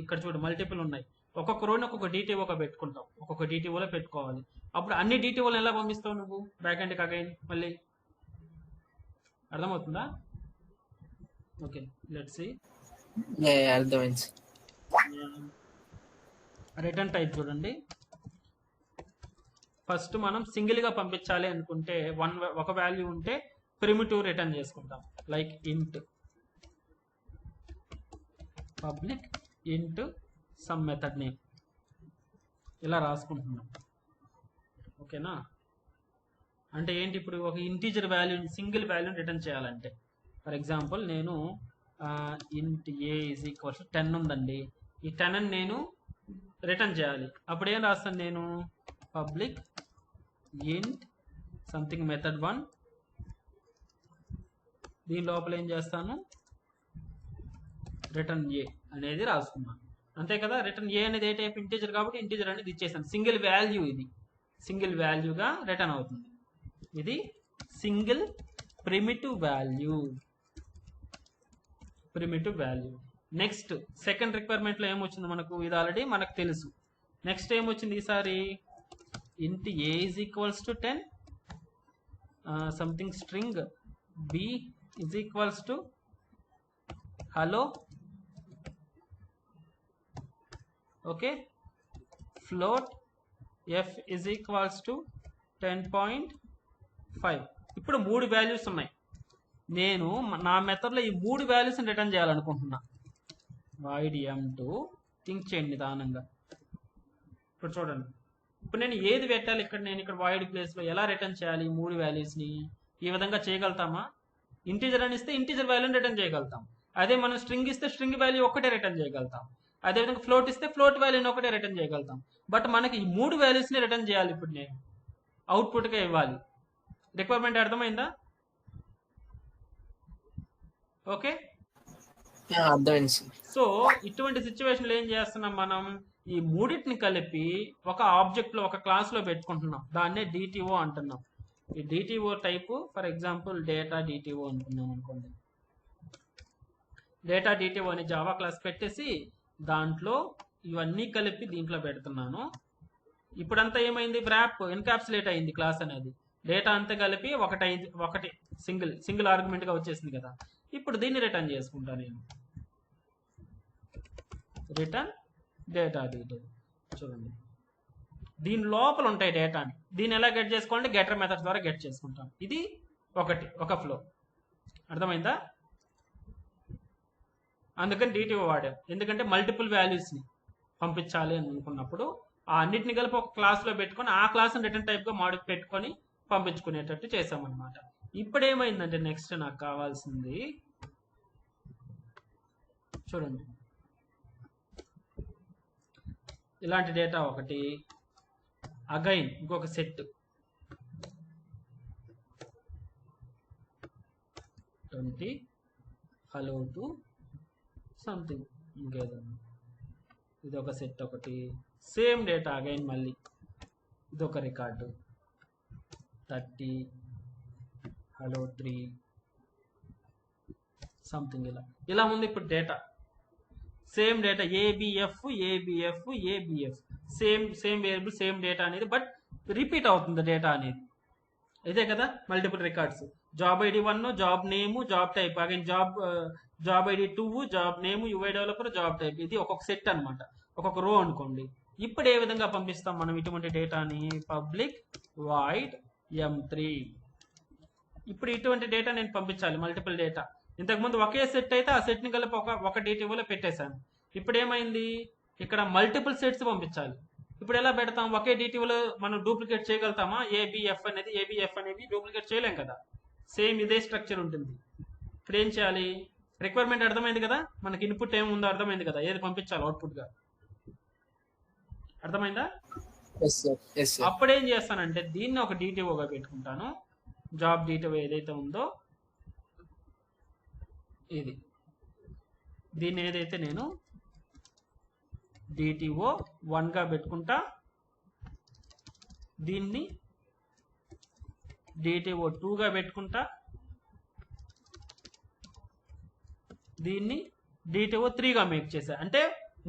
ఇక్కడ చూడు మల్టిపుల్ ఉన్నాయి. ఒక్కొక్క రోని ఒక్కొక్క డిటిఓగా పెట్టుకుంటాం, ఒక్కొక్క డిటిఓలో పెట్టుకోవాలి. అప్పుడు అన్ని డిటిఓలను ఎలా పంపిస్తావు నువ్వు బ్యాక్ ఎండ్కి అగైన్ మళ్ళీ? అర్థమవుతుందా? Okay, let's see. అర్థమైంది. రిటర్న్ టైప్ చూడండి. ఫస్ట్ మనం సింగిల్గా పంపించాలి అనుకుంటే ఒక వాల్యూ ఉంటే ప్రిమిటివ్ రిటర్న్ చేసుకుంటాం. Like int public int some method name ఇలా రాసుకుంటున్నాం. ఓకేనా? అంటే ఏంటి, ఇప్పుడు ఒక ఇంటీజర్ వాల్యూ సింగిల్ వాల్యూని రిటర్న్ చేయాలంటే ఫర్ ఎగ్జాంపుల్ నేను ఇంట్ ఏ ఈజ్ ఈక్వల్స్ 10 ఉందండి. ఈ 10 అని నేను రిటర్న్ చేయాలి. అప్పుడు ఏం రాస్తాను నేను? పబ్లిక్ ఇంట్ సంథింగ్ మెథడ్ 1. దీని లోపల ఏం చేస్తాను? రిటర్న్ ఏ అనేది రాసుకున్నాను. అంతే కదా? రిటర్న్ ఏ అనేది ఏ టైప్? ఇంటీజర్ కాబట్టి ఇంటీజర్ అనేది ఇచ్చేసాను. సింగిల్ వాల్యూ, ఇది సింగిల్ వాల్యూగా రిటర్న్ అవుతుంది. ఇది single primitive value. Next second రిక్వైర్మెంట్లో ఏమొచ్చింది మనకు? ఇది ఆల్రెడీ మనకు తెలుసు. నెక్స్ట్ ఏమొచ్చింది ఈసారి? Int a is equals to 10 something string b is equals to hello. Okay, float f is equals to 10.5. ఇప్పుడు 3 వాల్యూస్ ఉన్నాయి. నేను నా మెథడ్లో ఈ 3 వాల్యూస్ని రిటర్న్ చేయాలనుకుంటున్నా. వాయిడ్ m2 థింక్ చేయండి నిదానంగా. ఇప్పుడు చూడండి, ఇప్పుడు నేను ఏది పెట్టాలి ఇక్కడ? నేను ఇక్కడ వాయిడ్ ప్లేస్లో ఎలా రిటర్న్ చేయాలి ఈ 3 వాల్యూస్ని? ఈ విధంగా చేయగలుగుతామా? ఇంటీజర్ అని ఇస్తే ఇంటీజర్ వాల్యూని రిటర్న్ చేయగలుగుతాం. అదే మనం స్ట్రింగ్ ఇస్తే స్ట్రింగ్ వాల్యూ ఒక్కటే రిటర్న్ చేయగలుగుతాం. అదేవిధంగా ఫ్లోట్ ఇస్తే ఫ్లోట్ వాల్యూని ఒకటే రిటర్న్ చేయగలుగుతాం. బట్ మనకి ఈ 3 వాల్యూస్ని రిటర్న్ చేయాలి. ఇప్పుడు నేను అవుట్పుట్గా ఇవ్వాలి. రిక్వైర్మెంట్ అర్థమైందా? ఓకే, అర్థమైంది. సో ఇటువంటి సిచ్యువేషన్లో ఏం చేస్తున్నాం మనం? ఈ మూడింటిని కలిపి ఒక ఆబ్జెక్ట్లో ఒక క్లాస్లో పెట్టుకుంటున్నాం. దాన్నే డిటిఓ అంటున్నాం. ఈ DTO type for example data DTO అనుకున్నాం అనుకోండి. డేటా డిటిఓ అని జావా క్లాస్ పెట్టేసి దాంట్లో ఇవన్నీ కలిపి దీంట్లో పెడుతున్నాను. ఇప్పుడంతా ఏమైంది? వ్రాప్ ఎన్కాప్సులేట్ అయింది క్లాస్ అనేది. డేటా అంతా కలిపి ఒకటి సింగిల్ ఆర్గ్యుమెంట్గా వచ్చేసింది కదా. ఇప్పుడు దీన్ని రిటర్న్ చేసుకుంటాను నేను. రిటర్న్ డేటా డీటెయిల్ చూడండి, దీని లోపల ఉంటాయి డేటాని. దీన్ని ఎలా గెట్ చేసుకోవాలంటే గెటర్ మెథడ్ ద్వారా గెట్ చేసుకుంటాం. ఇది ఒక ఫ్లో. అర్థమైందా? అందుకని డిటిఓ వాడాం. ఎందుకంటే మల్టిపుల్ వాల్యూస్ని పంపించాలి అని అనుకున్నప్పుడు ఆ అన్నిటిని కలిపి ఒక క్లాస్లో పెట్టుకొని ఆ క్లాస్ని రిటర్న్ టైప్గా పెట్టుకొని పంపించుకునేటట్టు చేసామన్నమాట. ఇప్పుడు ఏమైందంటే నెక్స్ట్ నాకు కావాల్సింది చూడండి, ఇలాంటి డేటా ఒకటి, అగైన్ ఇంకొక సెట్ 20 హలో టు సంథింగ్ ఇంకేదన్నా. ఇది ఒక సెట్ ఒకటి, సేమ్ డేటా అగైన్ మళ్ళీ ఇదొక రికార్డు 30 హలో 3 సంథింగ్ ఇలా ఉంది. ఇప్పుడు data same data ABF same variable same data అనేది, బట్ రిపీట్ అవుతుంది డేటా అనేది. ఇదే కదా multiple records. Job ID 1, job name, job type, again job ID 2, job name, UI developer, job type. ఇది ఒక్కొక్క సెట్ అనమాట, ఒక్కొక్క రో అనుకోండి. ఇప్పుడు ఏ విధంగా పంపిస్తాం మనం ఇటువంటి డేటాని? Public void m3. ఇప్పుడు ఇటువంటి డేటా నేను పంపించాలి, మల్టిపుల్ డేటా. ఇంతకుముందు ఒకే సెట్ అయితే ఆ సెట్ని కలిపి ఒక డిటిఓలో పెట్టేశాను. ఇప్పుడు ఏమైంది? ఇక్కడ మల్టిపుల్ సెట్స్ పంపించాలి. ఇప్పుడు ఎలా పెడతాం? ఒకే డిటిఓలో మనం డూప్లికేట్ చేయగలుగుతామా? ఏబిఎఫ్ అనేది డూప్లికేట్ చేయలేం కదా. సేమ్ ఇదే స్ట్రక్చర్ ఉంటుంది. ఇప్పుడు ఏం చేయాలి? రిక్వైర్మెంట్ అర్థమైంది కదా, మనకి ఇన్పుట్ ఏముందో అర్థమైంది కదా, ఏది పంపించాలి అవుట్పుట్గా. అర్థమైందా? అప్పుడేం చేస్తానంటే దీన్ని ఒక డిటిఓగా పెట్టుకుంటాను. జాబ్ డిటిఓ ఏదైతే ఉందో ఇది, దీన్ని ఏదైతే నేను డిటిఓ 1గా పెట్టుకుంటా, దీన్ని డిటిఓ 2గా పెట్టుకుంటా, దీన్ని డిటిఓ 3గా మేక్ చేసా. అంటే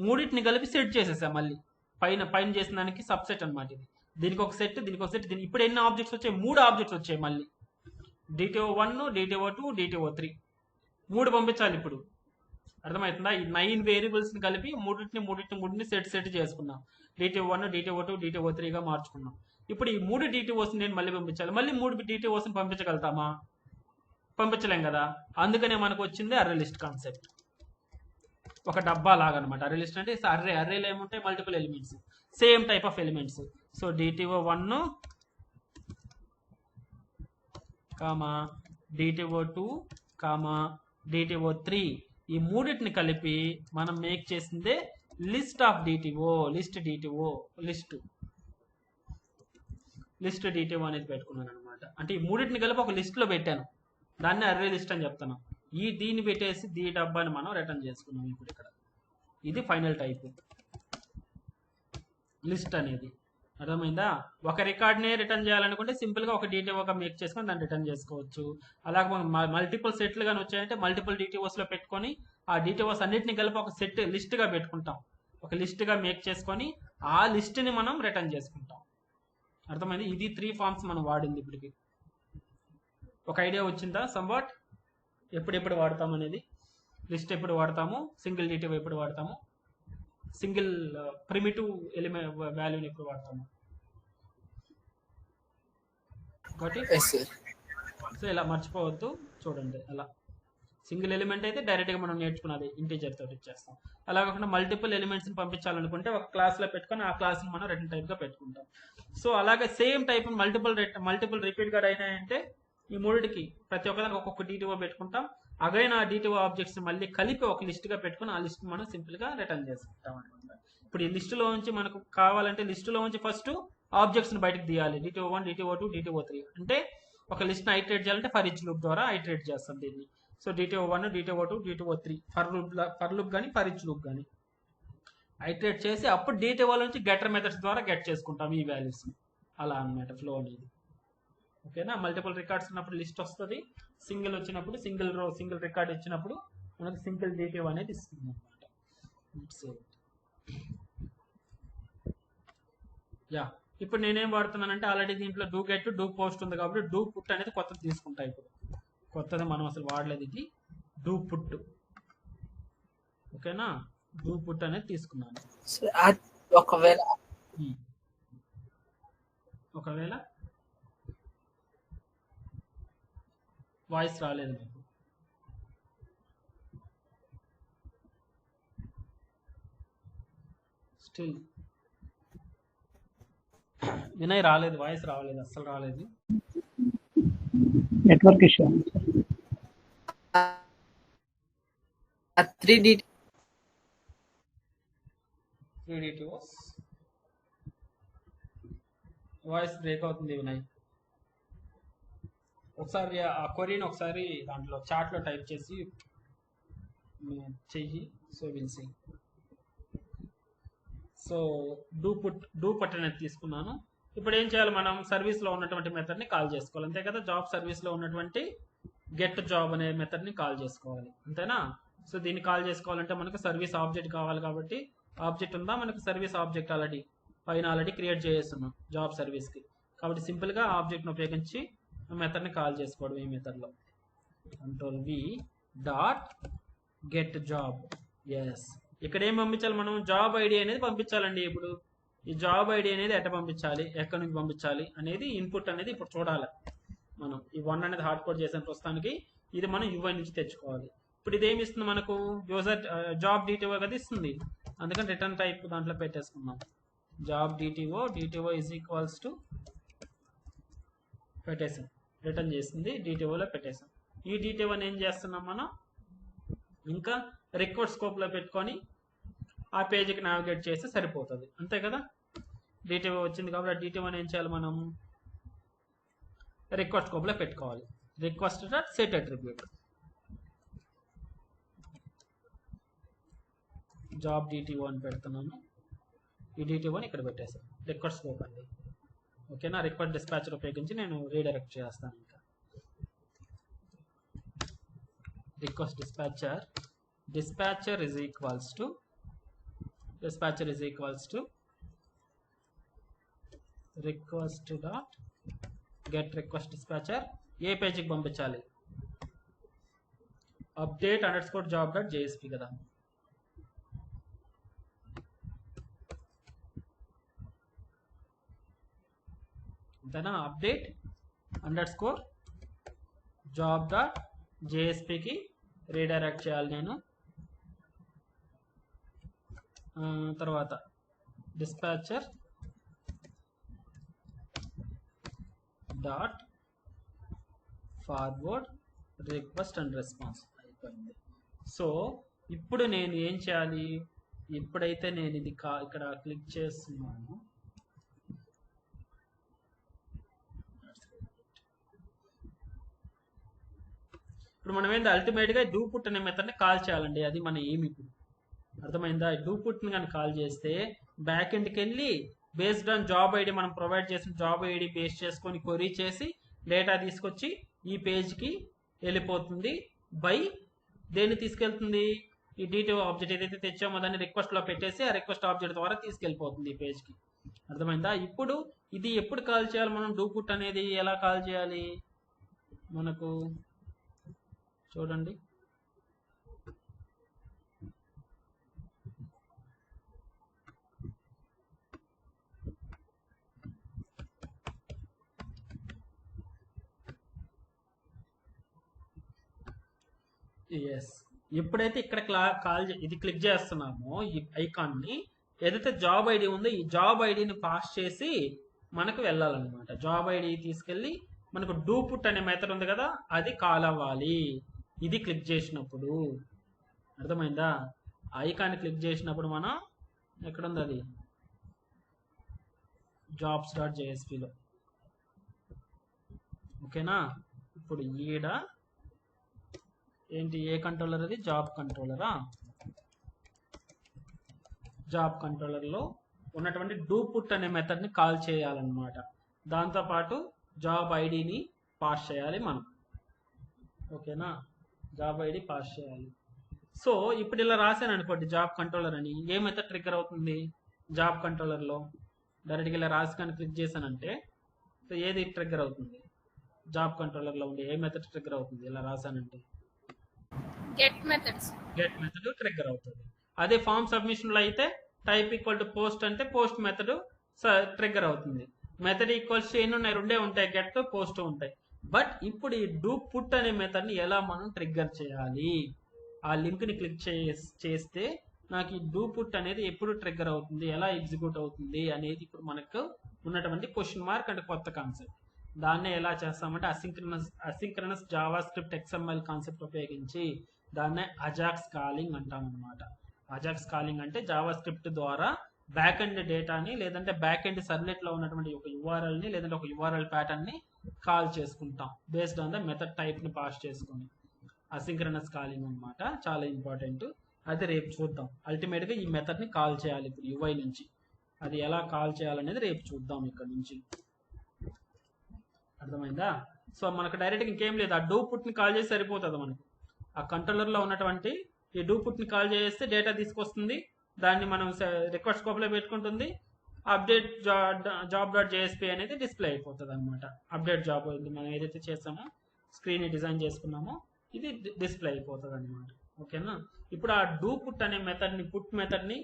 మూడింటిని కలిపి సెట్ చేసేసా. మళ్ళీ పైన చేసిన దానికి సబ్సెట్ అనమాట ఇది. దీనికి ఒక సెట్, దీనికి ఒక సెట్. ఇప్పుడు ఎన్ని ఆబ్జెక్ట్స్ వచ్చాయి? 3 ఆబ్జెక్ట్స్ వచ్చాయి. మళ్ళీ డిటిఓ 1, డిటిఓ 2, డిటిఓ 3 3 పంపించాలి. ఇప్పుడు అర్థమవుతుందా? ఈ 9 వేరియబుల్స్ని కలిపి మూడింటిని సెట్ చేసుకున్నాం. డిటిఓ 1, డిటిఓ 2, డిటిఓ 3గా మార్చుకున్నాం. ఇప్పుడు ఈ 3 డిటిఓస్ని నేను మళ్ళీ పంపించాలి. మళ్ళీ 3 డిటిఓస్ని పంపించగలుగుతామా? పంపించలేం కదా. అందుకనే మనకు వచ్చింది అర్రే లిస్ట్ కాన్సెప్ట్. ఒక డబ్బా లాగా అనమాట. అర్రే లిస్ట్ అంటే అర్రేలో ఏముంటాయి? Multiple elements, same type of elements. So DTO 1, DTO 2, DTO 3 ఈ మూడింటిని కలిపి మనం మేక్ చేసిందే list of DTO. List DTO అనేది పెట్టుకున్నాను అనమాట. అంటే ఈ మూడింటిని కలిపి ఒక లిస్ట్లో పెట్టాను. దాన్ని అర్రే లిస్ట్ అని చెప్తాను. దీన్ని పెట్టేసి దీ డబ్బాని మనం రిటర్న్ చేసుకున్నాం. ఇప్పుడు ఇక్కడ ఇది ఫైనల్ టైప్ లిస్ట్ అనేది. అర్థమైందా? ఒక రికార్డ్ని రిటర్న్ చేయాలనుకుంటే సింపుల్గా ఒక డిటిఓగా మేక్ చేసుకొని దాన్ని రిటర్న్ చేసుకోవచ్చు. అలాగే మల్టిపుల్ సెట్లు కానీ వచ్చాయంటే మల్టిపుల్ డిటిఓస్లో పెట్టుకొని ఆ డిటిఓస్ అన్నిటిని కలిపి ఒక సెట్ లిస్ట్గా పెట్టుకుంటాం. ఒక లిస్ట్గా మేక్ చేసుకొని ఆ లిస్ట్ని మనం రిటర్న్ చేసుకుంటాం. అర్థమైంది? ఇది 3 ఫార్మ్స్ మనం వాడింది. ఇప్పటికి ఒక ఐడియా వచ్చిందా? సంవాట్ ఎప్పుడెప్పుడు వాడతాం అనేది, లిస్ట్ ఎప్పుడు వాడతాము, సింగిల్ డిటిఓ ఎప్పుడు వాడతాము, సింగిల్ ప్రిమిటివ్ ఎలిమెంట్ వాల్యూని ఎప్పుడు వాడతాము. సో ఇలా మర్చిపోవద్దు. చూడండి, అలా సింగిల్ ఎలిమెంట్ అయితే డైరెక్ట్గా మనం నేర్చుకున్నది ఇంటీజర్ తోటి ఇచ్చేస్తాం. అలా కాకుండా మల్టిపుల్ ఎలిమెంట్స్ని పంపించాలనుకుంటే ఒక క్లాస్లో పెట్టుకొని ఆ క్లాస్ని మనం రిటర్న్ టైప్గా పెట్టుకుంటాం. సో అలాగే సేమ్ టైప్ మల్టిపుల్ రిపీట్గా అయినాయంటే ఈ మూడిటికి ప్రతి ఒక్కదానికి ఒక్కొక్క డిటిఓ పెట్టుకుంటాం. అగైన్ ఆ డిటిఓ ఆబ్జెక్ట్స్ మళ్ళీ కలిపి ఒక లిస్ట్గా పెట్టుకుని ఆ లిస్ట్ మనం సింపుల్గా రిటర్న్ చేసుకుంటాం అనమాట. ఇప్పుడు ఈ లిస్టులో నుంచి మనకు కావాలంటే లిస్టులో నుంచి ఫస్ట్ ఆబ్జెక్ట్స్ని బయటకు తీయాలి. డిటిఓ 1, డిటిఓ 2, డిటిఓ 3 అంటే ఒక లిస్ట్ని ఐటరేట్ చేయాలంటే ఫర్ ఈచ్ లూప్ ద్వారా ఐటరేట్ చేస్తాం దీన్ని. So DTO 1, DTO 2, DTO 3 for loop కానీ ఫర్ ఈచ్ లూప్ కానీ ఐటరేట్ చేసి అప్పుడు డిటిఓ నుంచి గెటర్ మెథడ్స్ ద్వారా గెట్ చేసుకుంటాం ఈ వాల్యూస్ని. అలా అనమాట ఫ్లో అనేది. ఓకేనా? మల్టిపుల్ రికార్డ్స్ ఉన్నప్పుడు లిస్ట్ వస్తుంది, సింగిల్ వచ్చినప్పుడు సింగిల్ రో సింగిల్ రికార్డ్ ఇచ్చినప్పుడు మనకు సింగిల్ డిటిఓ అనేది ఇస్తుంది అనమాట. యా, ఇప్పుడు నేనేం వాడుతున్నానంటే ఆల్రెడీ దీంట్లో డూ గెట్ డూ పోస్ట్ ఉంది కాబట్టి డూ పుట్ అనేది కొత్తది తీసుకుంటా. ఇప్పుడు కొత్తది మనం అసలు వాడలేదు, ఇది డూ పుట్. ఓకేనా? డూ పుట్ అనేది తీసుకున్నాను. ఒకవేళ వాయిస్ రాలేదు నాకు. స్టిల్ వినయ్ రాలేదు, వాయిస్ రాలేదు, అస్సలు రాలేదు. Network issue. 3 డిటిఓస్ వాయిస్ బ్రేక్ అవుతుంది వినయ్. ఒకసారి ఆ క్వరీని ఒకసారి దాంట్లో చాట్లో టైప్ చేసి చెయ్యి. So will see. So do put అనేది తీసుకున్నాను. ఇప్పుడు ఏం చేయాలి? మనం సర్వీస్లో ఉన్నటువంటి మెథడ్ని కాల్ చేసుకోవాలి, అంతే కదా? జాబ్ సర్వీస్లో ఉన్నటువంటి గెట్ జాబ్ అనే మెథడ్ని కాల్ చేసుకోవాలి, అంతేనా? సో దీన్ని కాల్ చేసుకోవాలంటే మనకు సర్వీస్ ఆబ్జెక్ట్ కావాలి కాబట్టి ఆబ్జెక్ట్ ఉందా మనకు? సర్వీస్ ఆబ్జెక్ట్ ఆల్రెడీ క్రియేట్ చేస్తున్నాం జాబ్ సర్వీస్కి. కాబట్టి సింపుల్గా ఆబ్జెక్ట్ని ఉపయోగించి మెథడ్ని కాల్ చేసుకోవడం. ఈ మెథడ్లో control V dot get job. Yes, ఇక్కడ ఏం పంపించాలి మనం? జాబ్ ఐడి అనేది పంపించాలండి. ఇప్పుడు ఈ జాబ్ ఐడి అనేది ఎట్ట పంపించాలి, ఎక్కడి నుంచి పంపించాలి అనేది ఇన్పుట్ అనేది ఇప్పుడు చూడాలి మనం. ఈ 1 అనేది హార్డ్ కోడ్ చేసిన ప్రస్తుతానికి ఇది మనం యూఐ నుంచి తెచ్చుకోవాలి. ఇప్పుడు ఇదేమి ఇస్తుంది మనకు? యూజర్ జాబ్ డిటిఓ కదా ఇస్తుంది, అందుకని రిటర్న్ టైప్ దాంట్లో పెట్టేసుకున్నాం. Job DTO is equals to పెట్టేసాం, రిటర్న్ చేసింది డిటిఓలో పెట్టేసాం. ఈ డిటిఓని ఏం చేస్తున్నాం మనం? ఇంకా రిక్వెస్ట్ స్కోప్లో పెట్టుకొని ఆ పేజీకి నావిగేట్ చేస్తే సరిపోతుంది, అంతే కదా? డిటిఓ వచ్చింది కాబట్టి ఆ డిటిఓని ఏం చేయాలి మనం? రిక్వెస్ట్ స్కోప్లో పెట్టుకోవాలి. Request dot set attribute job DTO అని పెడుతున్నాను. ఈ DT1 ఇక్కడ పెట్టేసాను. రిక్వెస్ట్ స్కోప్ అండి. ఓకేనా, రిక్వెస్ట్ డిస్పాచర్ ఉపయోగించి నేను రీడైరెక్ట్ చేస్తాను. ఇంకా request dispatcher is equals to request dot get request dispatcher ఏ పేజీకి పంపించాలి, update_job.jsp కదా. అంతేనా, update_job.jsp కి రీడైరెక్ట్ చేయాలి నేను. తర్వాత dispatcher dot forward request and response అయిపోయింది. సో ఇప్పుడు నేను ఏం చేయాలి, ఇప్పుడైతే నేను ఇది ఇక్కడ క్లిక్ చేస్తున్నాను. ఇప్పుడు మనం ఏంటి అల్టిమేట్గా డూ పుట్ అనే మెథడ్ని కాల్ చేయాలండి. అది మన ఏమి ఇప్పుడు అర్థమైందా. డూ పుట్ని కానీ కాల్ చేస్తే బ్యాక్ ఎండ్కి వెళ్ళి బేస్డ్ ఆన్ జాబ్ ఐడి మనం ప్రొవైడ్ చేసిన జాబ్ ఐడి బేస్ చేసుకొని క్వరీ చేసి డేటా తీసుకొచ్చి ఈ పేజ్కి వెళ్ళిపోతుంది. బై దేన్ని తీసుకెళ్తుంది, ఈ DT ఆబ్జెక్ట్ ఏదైతే తెచ్చామో దాన్ని రిక్వెస్ట్లో పెట్టేసి ఆ రిక్వెస్ట్ ఆబ్జెక్ట్ ద్వారా తీసుకెళ్ళిపోతుంది ఈ పేజ్కి. అర్థమైందా. ఇప్పుడు ఇది ఎప్పుడు కాల్ చేయాలి మనం, డూ పుట్ అనేది ఎలా కాల్ చేయాలి మనకు చూడండి. ఎస్, ఎప్పుడైతే ఇక్కడ ఇది క్లిక్ చేస్తున్నామో ఈ ఐకాన్ని, ఏదైతే జాబ్ ఐడి ఉందో ఈ జాబ్ ఐడిని పాస్ చేసి మనకు వెళ్ళాలన్నమాట. జాబ్ ఐడి తీసుకెళ్ళి మనకు డూ పుట్ అనే మెథడ్ ఉంది కదా అది కాల్ అవ్వాలి. ఇది క్లిక్ చేసినప్పుడు అర్థమైందా. ఐకాన్ క్లిక్ చేసినప్పుడు మనం ఎక్కడుంది అది jobs.jsp లో. ఓకేనా, ఇప్పుడు ఈడ ఏంటి ఏ కంట్రోలర్ అది, జాబ్ కంట్రోలరా. జాబ్ కంట్రోలర్లో ఉన్నటువంటి డూ పుట్ అనే మెథడ్ని కాల్ చేయాలన్నమాట. దాంతోపాటు జాబ్ ఐడిని పాస్ చేయాలి మనం. ఓకేనా, జాబ్ ఐడి పాస్ చేయాలి. సో ఇప్పుడు ఇలా రాశాను అనుకోండి జాబ్ కంట్రోలర్ అని, ఏ మెథడ్ ట్రిగ్గర్ అవుతుంది జాబ్ కంట్రోలర్లో. డైరెక్ట్గా ఇలా రాసి కానీ క్లిక్ చేశానంటే సో ఏది ట్రిగ్గర్ అవుతుంది జాబ్ కంట్రోలర్లో ఉండే ఏ మెథడ్ ట్రిగ్గర్ అవుతుంది ఇలా రాశానంటే గెట్ మెథడ్ ట్రిగ్గర్ అవుతుంది. అదే ఫామ్ సబ్మిషన్లో అయితే టైప్ ఈక్వల్ టు పోస్ట్ అంటే పోస్ట్ మెథడ్ ట్రిగ్గర్ అవుతుంది. మెథడ్ ఈక్వల్స్ ఎన్ని ఉన్నాయి, రెండే ఉంటాయి, గెట్ పోస్ట్ ఉంటాయి. బట్ ఇప్పుడు ఈ డూ పుట్ అనే మెథడ్ని ఎలా మనం ట్రిగ్గర్ చేయాలి, ఆ లింక్ని క్లిక్ చేస్తే నాకు ఈ డూ పుట్ అనేది ఎప్పుడు ట్రిగ్గర్ అవుతుంది, ఎలా ఎగ్జిక్యూట్ అవుతుంది అనేది ఇప్పుడు మనకు ఉన్నటువంటి క్వశ్చన్ మార్క్ అంటే కొత్త కాన్సెప్ట్. దాన్నే ఎలా చేస్తామంటే asynchronous Java script XML concept ఉపయోగించి దాన్నే అజాక్స్ కాలింగ్ అంటాం అనమాట. అజాక్స్ కాలింగ్ అంటే జావా స్క్రిప్ట్ ద్వారా బ్యాక్ ఎండ్ డేటాని లేదంటే బ్యాక్ ఎండ్ సర్వ్లెట్లో ఉన్నటువంటి ఒక URLని లేదంటే ఒక URL ప్యాటర్న్ని కాల్ చేసుకుంటాం బేస్డ్ ఆన్ ద మెథడ్ టైప్ని పాస్ చేసుకుని. అసింక్రనస్ కాలింగ్ అనమాట, చాలా ఇంపార్టెంట్. అది రేపు చూద్దాం. అల్టిమేట్గా ఈ మెథడ్ని కాల్ చేయాలి ఇప్పుడు UI నుంచి. అది ఎలా కాల్ చేయాలనేది రేపు చూద్దాం ఇక్కడ నుంచి. అర్థమైందా. సో మనకు డైరెక్ట్గా ఇంకేం లేదు, ఆ డూ పుట్ని కాల్ చేసి సరిపోతుంది మనకు. ఆ కంట్రోలర్లో ఉన్నటువంటి ఈ డూ పుట్ని కాల్ చేస్తే డేటా తీసుకొస్తుంది, దాన్ని మనం రిక్వెస్ట్ స్కోప్లో పెట్టుకుంటుంది. అప్డేట్ job.jsp అనేది డిస్ప్లే అయిపోతుంది అనమాట. అప్డేట్ జాబ్ మనం ఏదైతే చేస్తామో స్క్రీన్ డిజైన్ చేసుకున్నామో ఇది డిస్ప్లే అయిపోతుంది అనమాట. ఓకేనా. ఇప్పుడు ఆ డూ పుట్ అనే మెథడ్ని పుట్ మెథడ్ని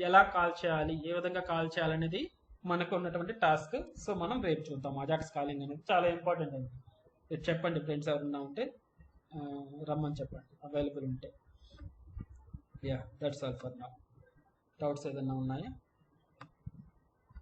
ఎలా కాల్ చేయాలి, ఏ విధంగా కాల్ చేయాలనేది మనకు ఉన్నటువంటి టాస్క్. సో మనం రేపు చూద్దాం. అజాక్స్ కాలింగ్ అనేది చాలా ఇంపార్టెంట్ అండి. మీరు చెప్పండి ఫ్రెండ్స్ ఎవరన్నా ఉంటే రమ్మని చెప్పండి అవైలబుల్ ఉంటే. Yeah that's all for now. Doubts ఏదన్నా ఉన్నాయా?